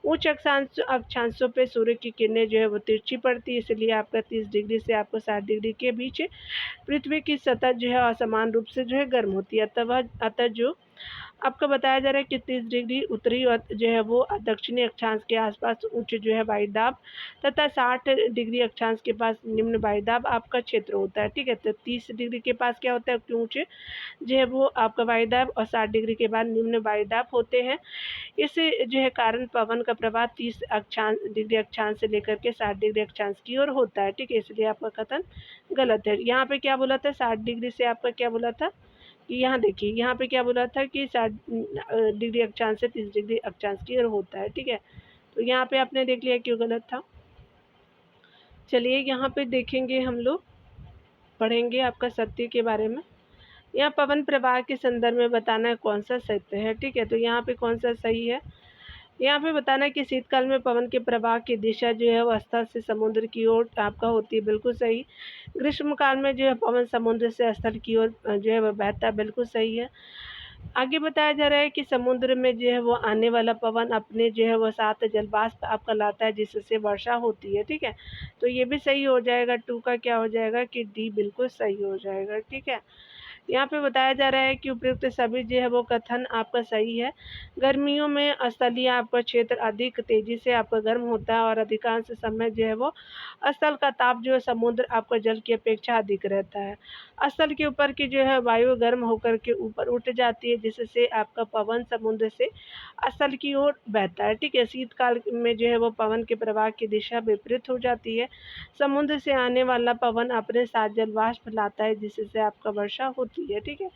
उच्च अक्षांशों पे सूर्य की किरणें जो है वो तिरछी पड़ती है, इसलिए आपका 30 डिग्री से आपको 60 डिग्री के बीच पृथ्वी की सतह जो है असमान रूप से जो है गर्म होती है। अतः जो आपका बताया जा रहा है कि 30 डिग्री उत्तरी और जो है वो दक्षिणी अक्षांश के आसपास उच्च जो है वायुदाब तथा 60 डिग्री अक्षांश के पास निम्न वायुदाब आपका क्षेत्र होता है। ठीक है, तो 30 डिग्री के पास क्या होता है, ऊंचे जो है वो आपका वायुदाब और 60 डिग्री के बाद निम्न वायुदाब होते हैं। इस जो है कारण पवन का प्रवाह 30 डिग्री अक्षांश से लेकर के 60 डिग्री अक्षांश की ओर होता है। ठीक है, इसलिए आपका कथन गलत है। यहाँ पे क्या बोला था, 60 डिग्री से आपका क्या बोला था कि यहाँ देखिए, यहाँ पे क्या बोला था कि 60 डिग्री अक्षांश से 30 डिग्री अक्षांश की ओर होता है। ठीक है, तो यहाँ पे आपने देख लिया क्यों गलत था। चलिए यहाँ पे देखेंगे, हम लोग पढ़ेंगे आपका सत्य के बारे में। यहाँ पवन प्रवाह के संदर्भ में बताना है कौन सा सत्य है। ठीक है, तो यहाँ पे कौन सा सही है, यहाँ पे बताना है कि शीतकाल में पवन के प्रवाह की दिशा जो है वो स्थल से समुद्र की ओर आपका होती है, बिल्कुल सही। ग्रीष्म काल में जो है पवन समुद्र से स्थल की ओर जो है वो बहता है, बिल्कुल सही है। आगे बताया जा रहा है कि समुद्र में जो है वो आने वाला पवन अपने जो है वो साथ जलवाष्प आपका लाता है, जिससे वर्षा होती है। ठीक है, तो ये भी सही हो जाएगा। 2 का क्या हो जाएगा कि डी बिल्कुल सही हो जाएगा। ठीक है, यहाँ पे बताया जा रहा है कि उपयुक्त सभी जो है वो कथन आपका सही है। गर्मियों में स्थलीय आपका क्षेत्र अधिक तेजी से आपका गर्म होता है और अधिकांश समय जो है वो स्थल का ताप जो है समुद्र आपका जल की अपेक्षा अधिक रहता है। स्थल के ऊपर की जो है वायु गर्म होकर के ऊपर उठ जाती है, जिससे आपका पवन समुद्र से स्थल की ओर बहता है। ठीक है, शीतकाल में जो है वो पवन के प्रवाह की दिशा विपरीत हो जाती है। समुद्र से आने वाला पवन अपने साथ जलवाष्प लाता है, जिससे आपका वर्षा होती है। ठीक है,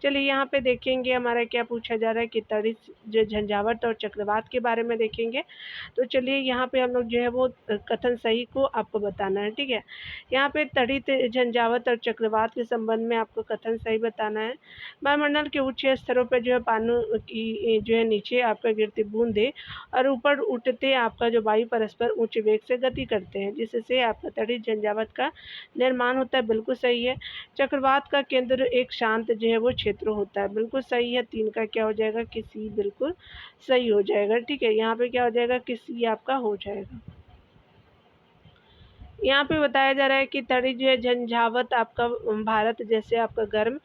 चलिए यहाँ पे देखेंगे हमारा क्या पूछा जा रहा है कि तड़ित जो झंझावात और चक्रवात के बारे में देखेंगे। तो चलिए यहाँ पे हम लोग जो है वो कथन सही को आपको बताना है। ठीक है, यहाँ पे तड़ित झंझावात और चक्रवात के संबंध में आपको कथन सही बताना है। वायुमंडल के उच्च स्तरों पर जो है पानी की जो है नीचे आपका गिरती बूंदे और ऊपर उठते आपका जो वायु परस्पर उच्च वेग से गति करते हैं, जिससे आपका तड़ित झंझावात का निर्माण होता है, बिल्कुल सही है। चक्रवात का केंद्र एक शांत जो है वो क्षेत्र होता है, बिल्कुल सही है। 3 का क्या हो जाएगा कि सी बिल्कुल सही हो जाएगा। ठीक है, यहाँ पे क्या हो जाएगा कि सी आपका हो जाएगा। यहाँ पे बताया जा रहा है कि तड़ी जो है झंझावात आपका भारत जैसे आपका गर्म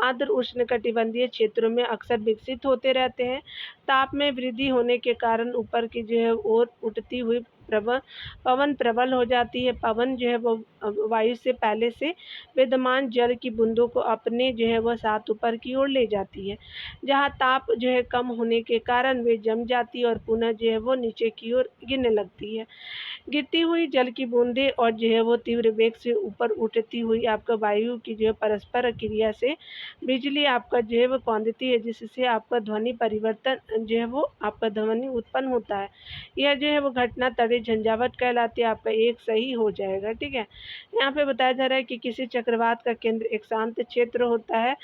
आर्द्र उष्णकटिबंधीय क्षेत्रों में अक्सर विकसित होते रहते हैं। ताप में वृद्धि होने के कारण ऊपर की जो है ओर उठती हुई पवन प्रबल हो जाती है। पवन जो है वो वायु से पहले से विद्यमान जल की बूंदों को अपने जो है वह साथ ऊपर की ओर ले जाती है, जहाँ ताप जो है कम होने के कारण वे जम जाती है और पुनः जो है वो नीचे की ओर गिरने लगती है। गिरती हुई जल की बूंदें और जो है वो तीव्र वेग से ऊपर उठती हुई आपका वायु की जो है परस्पर क्रिया से बिजली आपका जो है वो कौंधती है, जिससे आपका ध्वनि परिवर्तन जो है वो आपका ध्वनि उत्पन्न होता है। यह जो है वो घटना तड़े झंझावात कहलाती है। आपका एक सही हो जाएगा, ठीक है। यहाँ पे बताया जा रहा है कि किसी चक्रवात का केंद्र एक शांत क्षेत्र होता है,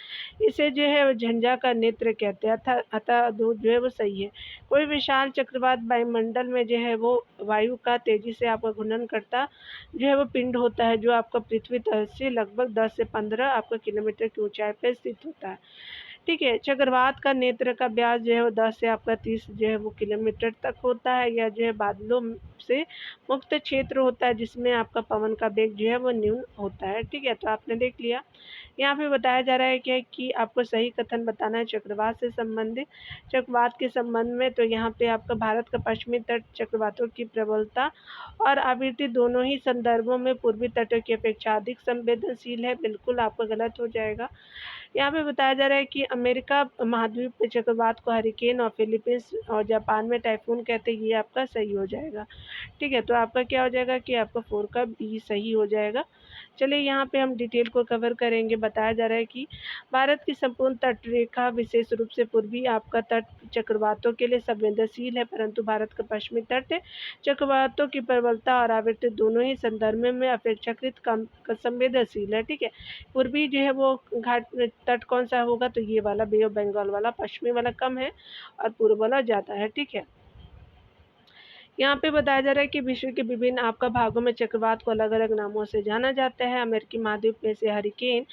इसे जो है झंझा का नेत्र कहते हैं, अतः दो जो है वो सही है। कोई विशाल चक्रवात वायुमंडल में जो है वो वायु का तेजी से आपका घूर्णन करता जो है वो पिंड होता है, जो आपका पृथ्वी तल से लगभग 10 से 15 आपका किलोमीटर की ऊंचाई पर स्थित होता है, ठीक है। चक्रवात का नेत्र का व्यास जो है वो 10 से आपका 30 जो है वो किलोमीटर तक होता है। यह जो है बादलों से मुक्त क्षेत्र होता है, जिसमें आपका पवन का वेग जो है वो न्यून होता है, ठीक है। तो आपने देख लिया। यहाँ पे बताया जा रहा है कि आपको सही कथन बताना है चक्रवात से संबंधित। चक्रवात के संबंध में तो यहाँ पे आपका भारत का पश्चिमी तट चक्रवातों की प्रबलता और आवृत्ति दोनों ही संदर्भों में पूर्वी तटों की अपेक्षा अधिक संवेदनशील है। बिल्कुल आपका गलत हो जाएगा। यहाँ पे बताया जा रहा है कि अमेरिका महाद्वीप में चक्रवात को हरिकेन और फिलीपींस और जापान में टाइफून कहते हैं। ये आपका सही हो जाएगा, ठीक है। तो आपका क्या हो जाएगा कि आपका 4 का बी सही हो जाएगा। चलिए यहाँ पे हम डिटेल को कवर करेंगे। बताया जा रहा है कि भारत की संपूर्ण तट रेखा विशेष रूप से पूर्वी आपका तट चक्रवातों के लिए संवेदनशील है, परंतु भारत का पश्चिमी तट चक्रवातों की प्रबलता और आवृत्ति दोनों ही संदर्भ में अपेक्षाकृत कम संवेदनशील है, ठीक है। पूर्वी जो है वो घाट तट कौन सा होगा, तो ये वाला बे ऑफ बंगाल वाला। पश्चिमी वाला कम है और पूर्व वाला ज़्यादा है, ठीक है। यहाँ पे बताया जा रहा है कि विश्व के विभिन्न आपका भागों में चक्रवात को अलग अलग नामों से जाना जाता है। अमेरिकी महाद्वीप में से हरिकेन,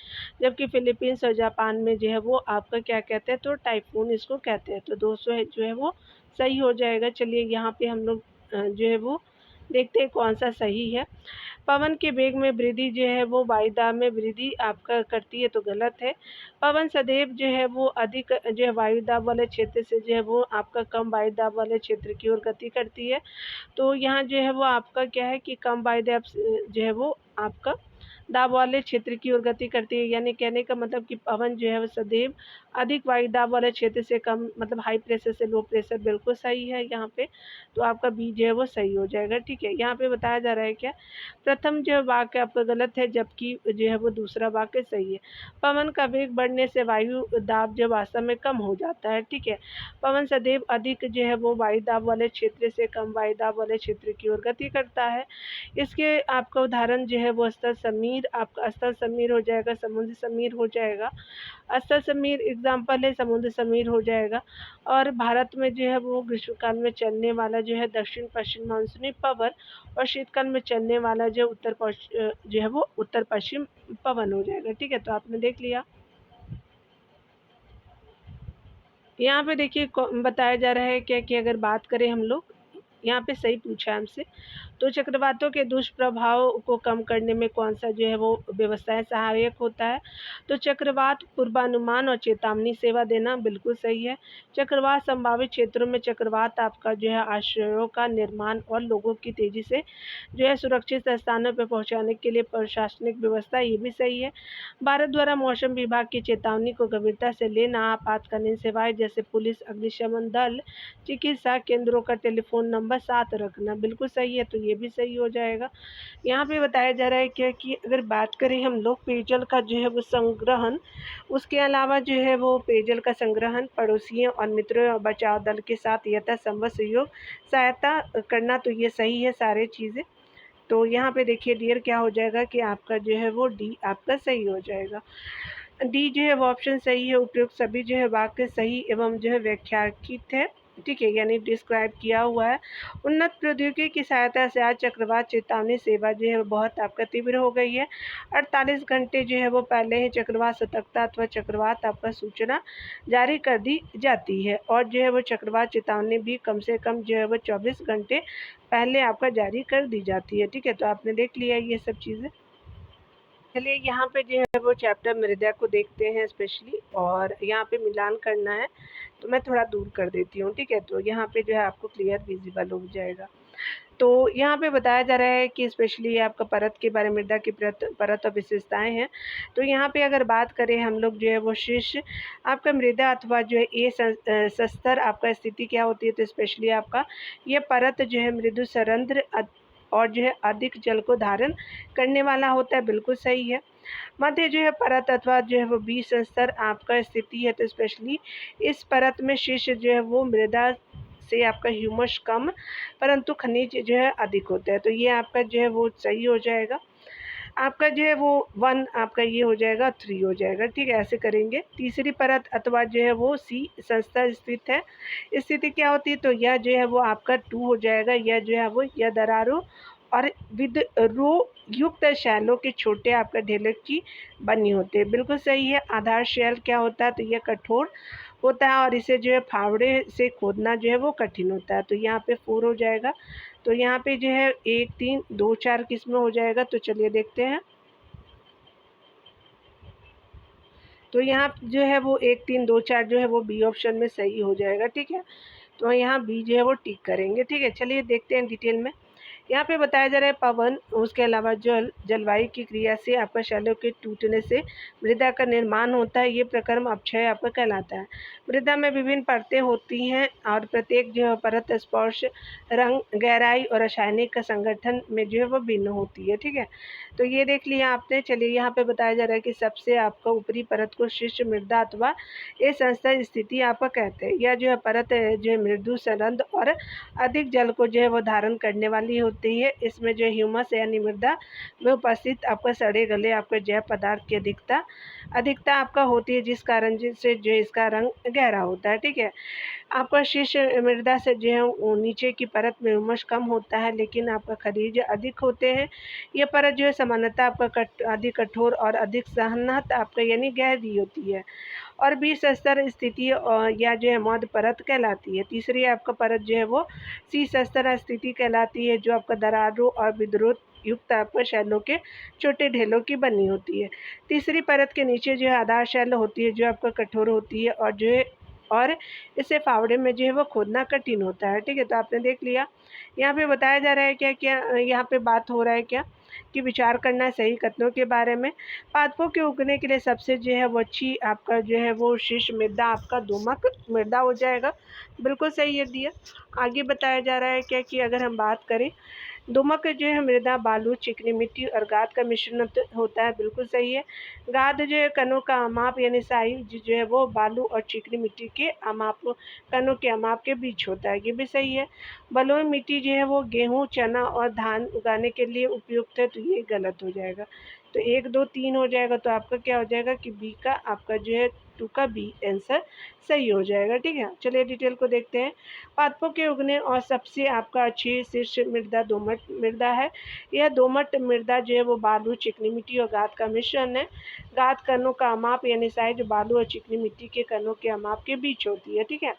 जबकि फिलीपींस और जापान में जो है वो आपका क्या कहते हैं, तो टाइफून इसको कहते हैं। तो 200 है जो है वो सही हो जाएगा। चलिए यहाँ पे हम लोग जो है वो देखते हैं कौन सा सही है। पवन के वेग में वृद्धि जो है वो वायुदाब में वृद्धि आपका करती है, तो गलत है। पवन सदैव जो है वो अधिक जो है वायुदाब वाले क्षेत्र से जो है वो आपका कम वायुदाब वाले क्षेत्र की ओर गति करती है। तो यहाँ जो है वो आपका क्या है कि कम वायुदाब जो है वो आपका दाब वाले क्षेत्र की ओर गति करती है। यानी कहने का मतलब कि पवन जो है वो सदैव अधिक वायु दाब वाले क्षेत्र से कम, मतलब हाई प्रेशर से लो प्रेशर। बिल्कुल सही है यहाँ पे। तो आपका बी जो है वो सही हो जाएगा, ठीक है। यहाँ पे बताया जा रहा है क्या, प्रथम जो वाक्य आपका गलत है, जबकि जो है वो दूसरा वाक्य सही है। पवन का वेग बढ़ने से वायु दाब जो वास्तव में कम हो जाता है, ठीक है। पवन सदैव अधिक जो है वो वायु दाब वाले क्षेत्र से कम वायु दाब वाले क्षेत्र की ओर गति करता है। इसके आपका उदाहरण जो है वो अस्तर समीर, आपका अस्तर समीर हो जाएगा, समुद्र समीर हो जाएगा। अस्तर समीर एग्जाम्पल है, समुद्र समीर हो जाएगा। और भारत में जो है वो ग्रीष्मकाल में चलने वाला जो है दक्षिण पश्चिम मानसूनी पवन, और शीतकाल में चलने वाला जो जो है वो उत्तर पश्चिम पवन हो जाएगा, ठीक है। तो आपने देख लिया। यहाँ पे देखिए बताया जा रहा है क्या कि अगर बात करें हम लोग, यहाँ पे सही पूछा है हमसे, तो चक्रवातों के दुष्प्रभाव को कम करने में कौन सा जो है वो व्यवस्थाएं सहायक होता है, तो चक्रवात पूर्वानुमान और चेतावनी सेवा देना बिल्कुल सही है। चक्रवात संभावित क्षेत्रों में चक्रवात आपका जो है आश्रयों का निर्माण और लोगों की तेजी से जो है सुरक्षित स्थानों पर पहुंचाने के लिए प्रशासनिक व्यवस्था, ये भी सही है। भारत द्वारा मौसम विभाग की चेतावनी को गंभीरता से लेना, आपातकालीन सेवाएं जैसे पुलिस, अग्निशमन दल, चिकित्सा केंद्रों का टेलीफोन नंबर साथ रखना बिल्कुल सही है। तो ये भी सही हो जाएगा। यहाँ पे बताया जा रहा है क्या कि अगर बात करें हम लोग पेयजल का जो है वो संग्रहण, उसके अलावा जो है वो पेयजल का संग्रहण पड़ोसियों और मित्रों और बचाव दल के साथ यथासंभव सहयोग सहायता करना, तो ये सही है सारे चीज़ें। तो यहाँ पे देखिए डियर क्या हो जाएगा कि आपका जो है वो डी आपका सही हो जाएगा। डी जो है वो ऑप्शन सही है। उपयुक्त सभी जो है वाक्य सही एवं जो है व्याख्याकित है। ठीक है, यानी डिस्क्राइब किया हुआ है। उन्नत प्रौद्योगिकी की सहायता से आज चक्रवात चेतावनी सेवा जो है वो बहुत आपका तीव्र हो गई है। 48 घंटे जो है वो पहले ही चक्रवात सतर्कता अथवा चक्रवात आपका सूचना जारी कर दी जाती है, और जो है वो चक्रवात चेतावनी भी कम से कम जो है वो 24 घंटे पहले आपका जारी कर दी जाती है। ठीक है, तो आपने देख लिया ये सब चीज़ें। चलिए यहाँ पे जो है वो चैप्टर मृदा को देखते हैं स्पेशली, और यहाँ पे मिलान करना है, तो मैं थोड़ा दूर कर देती हूँ। ठीक है, तो यहाँ पे जो है आपको क्लियर विजिबल हो जाएगा। तो यहाँ पे बताया जा रहा है कि स्पेशली आपका परत के बारे में, मृदा की परत और विशेषताएं हैं। तो यहाँ पे अगर बात करें हम लोग जो है वो शीर्ष आपका मृदा अथवा जो है ये सस्तर आपका स्थिति क्या होती है, तो स्पेशली आपका ये परत जो है मृदु सरंध्र और जो है अधिक जल को धारण करने वाला होता है। बिल्कुल सही है। मध्य जो है परत अथवा जो है वो बीज स्तर आपका स्थिति है, तो स्पेशली इस परत में शीर्ष जो है वो मृदा से आपका ह्यूमस कम परंतु खनिज जो है अधिक होता है, तो ये आपका जो है वो सही हो जाएगा। आपका जो है वो 1 आपका ये हो जाएगा, 3 हो जाएगा। ठीक है, ऐसे करेंगे। तीसरी परत अथवा जो है वो सी संस्था स्थित है, स्थिति क्या होती है, तो यह जो है वो आपका 2 हो जाएगा। यह जो है वो यह दरारों और विद रो युक्त शैलों के छोटे आपका ढेलक की बनी होते हैं। बिल्कुल सही है। आधार शैल क्या होता है, तो यह कठोर होता है और इसे जो है फावड़े से खोदना जो है वो कठिन होता है, तो यहाँ पे 4 हो जाएगा। तो यहाँ पे जो है 1, 3, 2, 4 किस्में हो जाएगा। तो चलिए देखते हैं। तो यहाँ जो है वो 1, 3, 2, 4 जो है वो बी ऑप्शन में सही हो जाएगा। ठीक है, तो यहाँ बी जो है वो टिक करेंगे। ठीक है, चलिए देखते हैं डिटेल में। यहाँ पे बताया जा रहा है पवन, उसके अलावा जलवायु की क्रिया से आपका शैलों के टूटने से मृदा का निर्माण होता है। ये प्रक्रम अपक्षय आपका कहलाता है। मृदा में विभिन्न परतें होती हैं और प्रत्येक जो है परत स्पर्श, रंग, गहराई और रासायनिक का संगठन में जो है वो भिन्न होती है। ठीक है, तो ये देख लिया आपने। चलिए यहाँ पे बताया जा रहा है कि सबसे आपका ऊपरी परत को शीर्ष मृदा अथवा ये संस्था स्थिति आपका कहते हैं। यह जो है परत जो है मृदु सरंध और अधिक जल को जो है वो धारण करने वाली होती है। इसमें जो ह्यूमस यानी मृदा में उपस्थित आपका सड़े गले आपके जैव पदार्थ की अधिकता आपका होती है, जिस कारण से जो इसका रंग गहरा होता है। ठीक है, आपका शीर्ष मृदा से जो है नीचे की परत में ह्यूमस कम होता है, लेकिन आपका खनिज अधिक होते हैं। ये परत जो है सामान्यतः आपका अधिक कठोर और अधिक सहनत आपका यानी गहरी होती है, और बीज स्तर स्थिति या जो है मध्य परत कहलाती है। तीसरी आपका परत जो है वो सी स्तर स्थिति कहलाती है, जो आपका दरारों और विद्रोह युक्त आपका शैलों के छोटे ढेलों की बनी होती है। तीसरी परत के नीचे जो है आधार शैल होती है, जो आपका कठोर होती है और जो है और इसे फावड़े में जो है वो खोदना कठिन होता है। ठीक है, तो आपने देख लिया। यहाँ पे बताया जा रहा है क्या क्या यहाँ पे बात हो रहा है क्या कि विचार करना है सही कथनों के बारे में। पादपों के उगने के लिए सबसे जो है वो अच्छी आपका जो है वो शीर्ष मृदा आपका दोमक मृदा हो जाएगा। बिल्कुल सही है दिया। आगे बताया जा रहा है क्या कि अगर हम बात करें, दोमक जो है मृदा बालू, चिकनी मिट्टी और गाद का मिश्रण होता है। बिल्कुल सही है। गाद जो है कणों का अमाप यानी साइज जो है वो बालू और चिकनी मिट्टी के अमाप, कणों के अमाप के बीच होता है। ये भी सही है। बलुई मिट्टी जो है वो गेहूँ, चना और धान उगाने के लिए उपयुक्त है, तो ये गलत हो जाएगा। तो 1, 2, 3 हो जाएगा। तो आपका क्या हो जाएगा कि बी का आपका जो है 2 का बी आंसर सही हो जाएगा। ठीक है, चलिए डिटेल को देखते हैं। पादपों के उगने और सबसे आपका अच्छी शीर्ष मृदा दोमट मृदा है। यह दोमट मृदा जो है वो बालू, चिकनी मिट्टी और गाद का मिश्रण है। गाद कणों का अमाप यानी साइज बालू और चिकनी मिट्टी के कणों के अमाप के बीच होती है। ठीक है,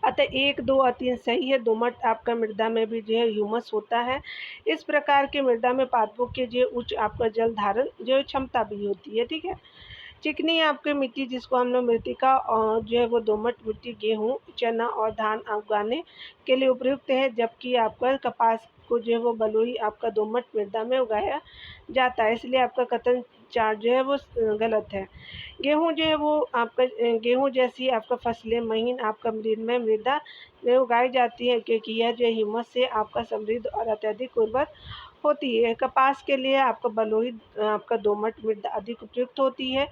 अतः 1, 2 और 3 सही है। दोमट आपका मृदा में भी जो है ह्यूमस होता है। इस प्रकार के मृदा में पादपों के जो उच्च आपका जल धारण जो है क्षमता भी होती है। ठीक है, चिकनी आपकी मिट्टी जिसको हम लोग मृतिका और जो है वो दोमट मिट्टी गेहूँ, चना और धान उगाने के लिए उपयुक्त है, जबकि आपका कपास को जो है वो बलुई आपका दोमट मृदा में उगाया जाता है। इसलिए आपका कथन 4 जो है वो गलत है। गेहूँ जो है वो आपका गेहूँ जैसी आपका फसलें महीन आपका मृदमय मृदा में उगाई जाती है, क्योंकि यह जो ह्यूमस से आपका समृद्ध और अत्यधिक उर्वर होती है। कपास के लिए आपका बलुई आपका दोमट मृदा अधिक उपयुक्त होती है,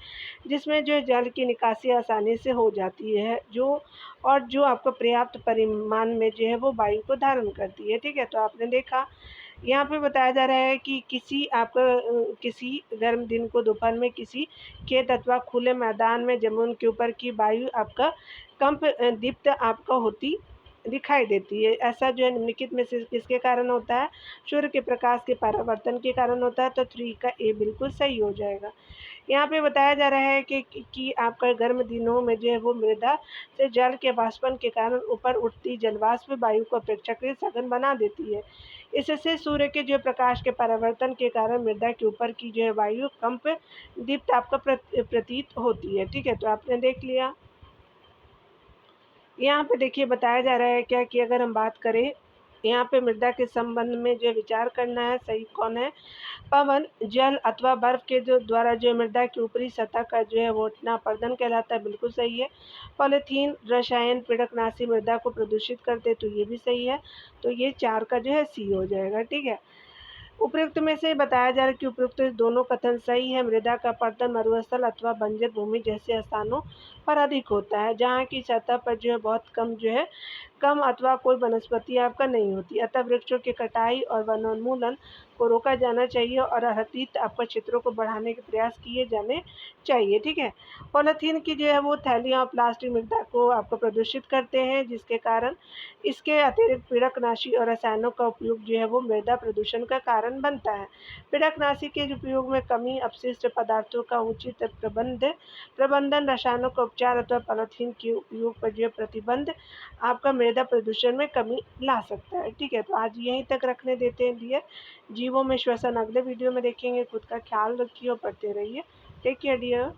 जिसमें जो जल की निकासी आसानी से हो जाती है, जो आपको पर्याप्त परिमाण में जो है वो वायु को धारण करती है। ठीक है, तो आपने देखा यहाँ पे बताया जा रहा है कि किसी गर्म दिन को दोपहर में किसी खेत अथवा खुले मैदान में जमीन के ऊपर की वायु आपका कंप दीप्त आपका होती दिखाई देती है। ऐसा जो है निम्नलिखित में से किसके कारण होता है? सूर्य के प्रकाश के परावर्तन के कारण होता है, तो 3 का ए बिल्कुल सही हो जाएगा। यहाँ पे बताया जा रहा है कि आपका गर्म दिनों में जो है वो मृदा से जल के वाष्पन के कारण ऊपर उठती जलवाष्प वायु को अपेक्षाकृत सघन बना देती है। इससे सूर्य के जो प्रकाश के परावर्तन के कारण मृदा के ऊपर की जो है वायु कंप दीप्त आपका प्रतीत होती है। ठीक है, तो आपने देख लिया। यहाँ पे देखिए बताया जा रहा है क्या कि अगर हम बात करें यहाँ पे मृदा के संबंध में जो विचार करना है, सही कौन है? पवन, जल अथवा बर्फ के जो द्वारा जो मृदा की ऊपरी सतह का जो है वो उठना अपरदन कहलाता है, बिल्कुल सही है। पॉलीथीन, रसायन, पीड़कनाशी मृदा को प्रदूषित करते, तो ये भी सही है। तो ये 4 का जो है सी हो जाएगा। ठीक है, उपयुक्त में से बताया जा रहा है कि उपयुक्त दोनों कथन सही है। मृदा का अपरदन मरुस्थल अथवा बंजर भूमि जैसे स्थानों पर अधिक होता है, जहाँ की सतह पर जो है बहुत कम अथवा कोई वनस्पति आपका नहीं होती। अतः वृक्षों की कटाई और वनोन्मूलन को रोका जाना चाहिए और हरित आपका क्षेत्रों को बढ़ाने के प्रयास किए जाने चाहिए। ठीक है, पॉलीथीन की जो है वो थैलियाँ और प्लास्टिक मृदा को आपको प्रदूषित करते हैं, जिसके कारण इसके अतिरिक्त पीड़कनाशी और रसायनों का उपयोग जो है वो मृदा प्रदूषण का कारण बनता है। पीड़कनाशी के उपयोग में कमी, अपशिष्ट पदार्थों का उचित प्रबंधन, रसायनों का उपचार अथवा पॉलीथीन के उपयोग पर जो है प्रतिबंध आपका मृदा प्रदूषण में कमी ला सकता है। ठीक है, तो आज यहीं तक रखने देते हैं डियर। जीवों में श्वसन अगले वीडियो में देखेंगे। खुद का ख्याल रखिए और पढ़ते रहिए। Take care dear.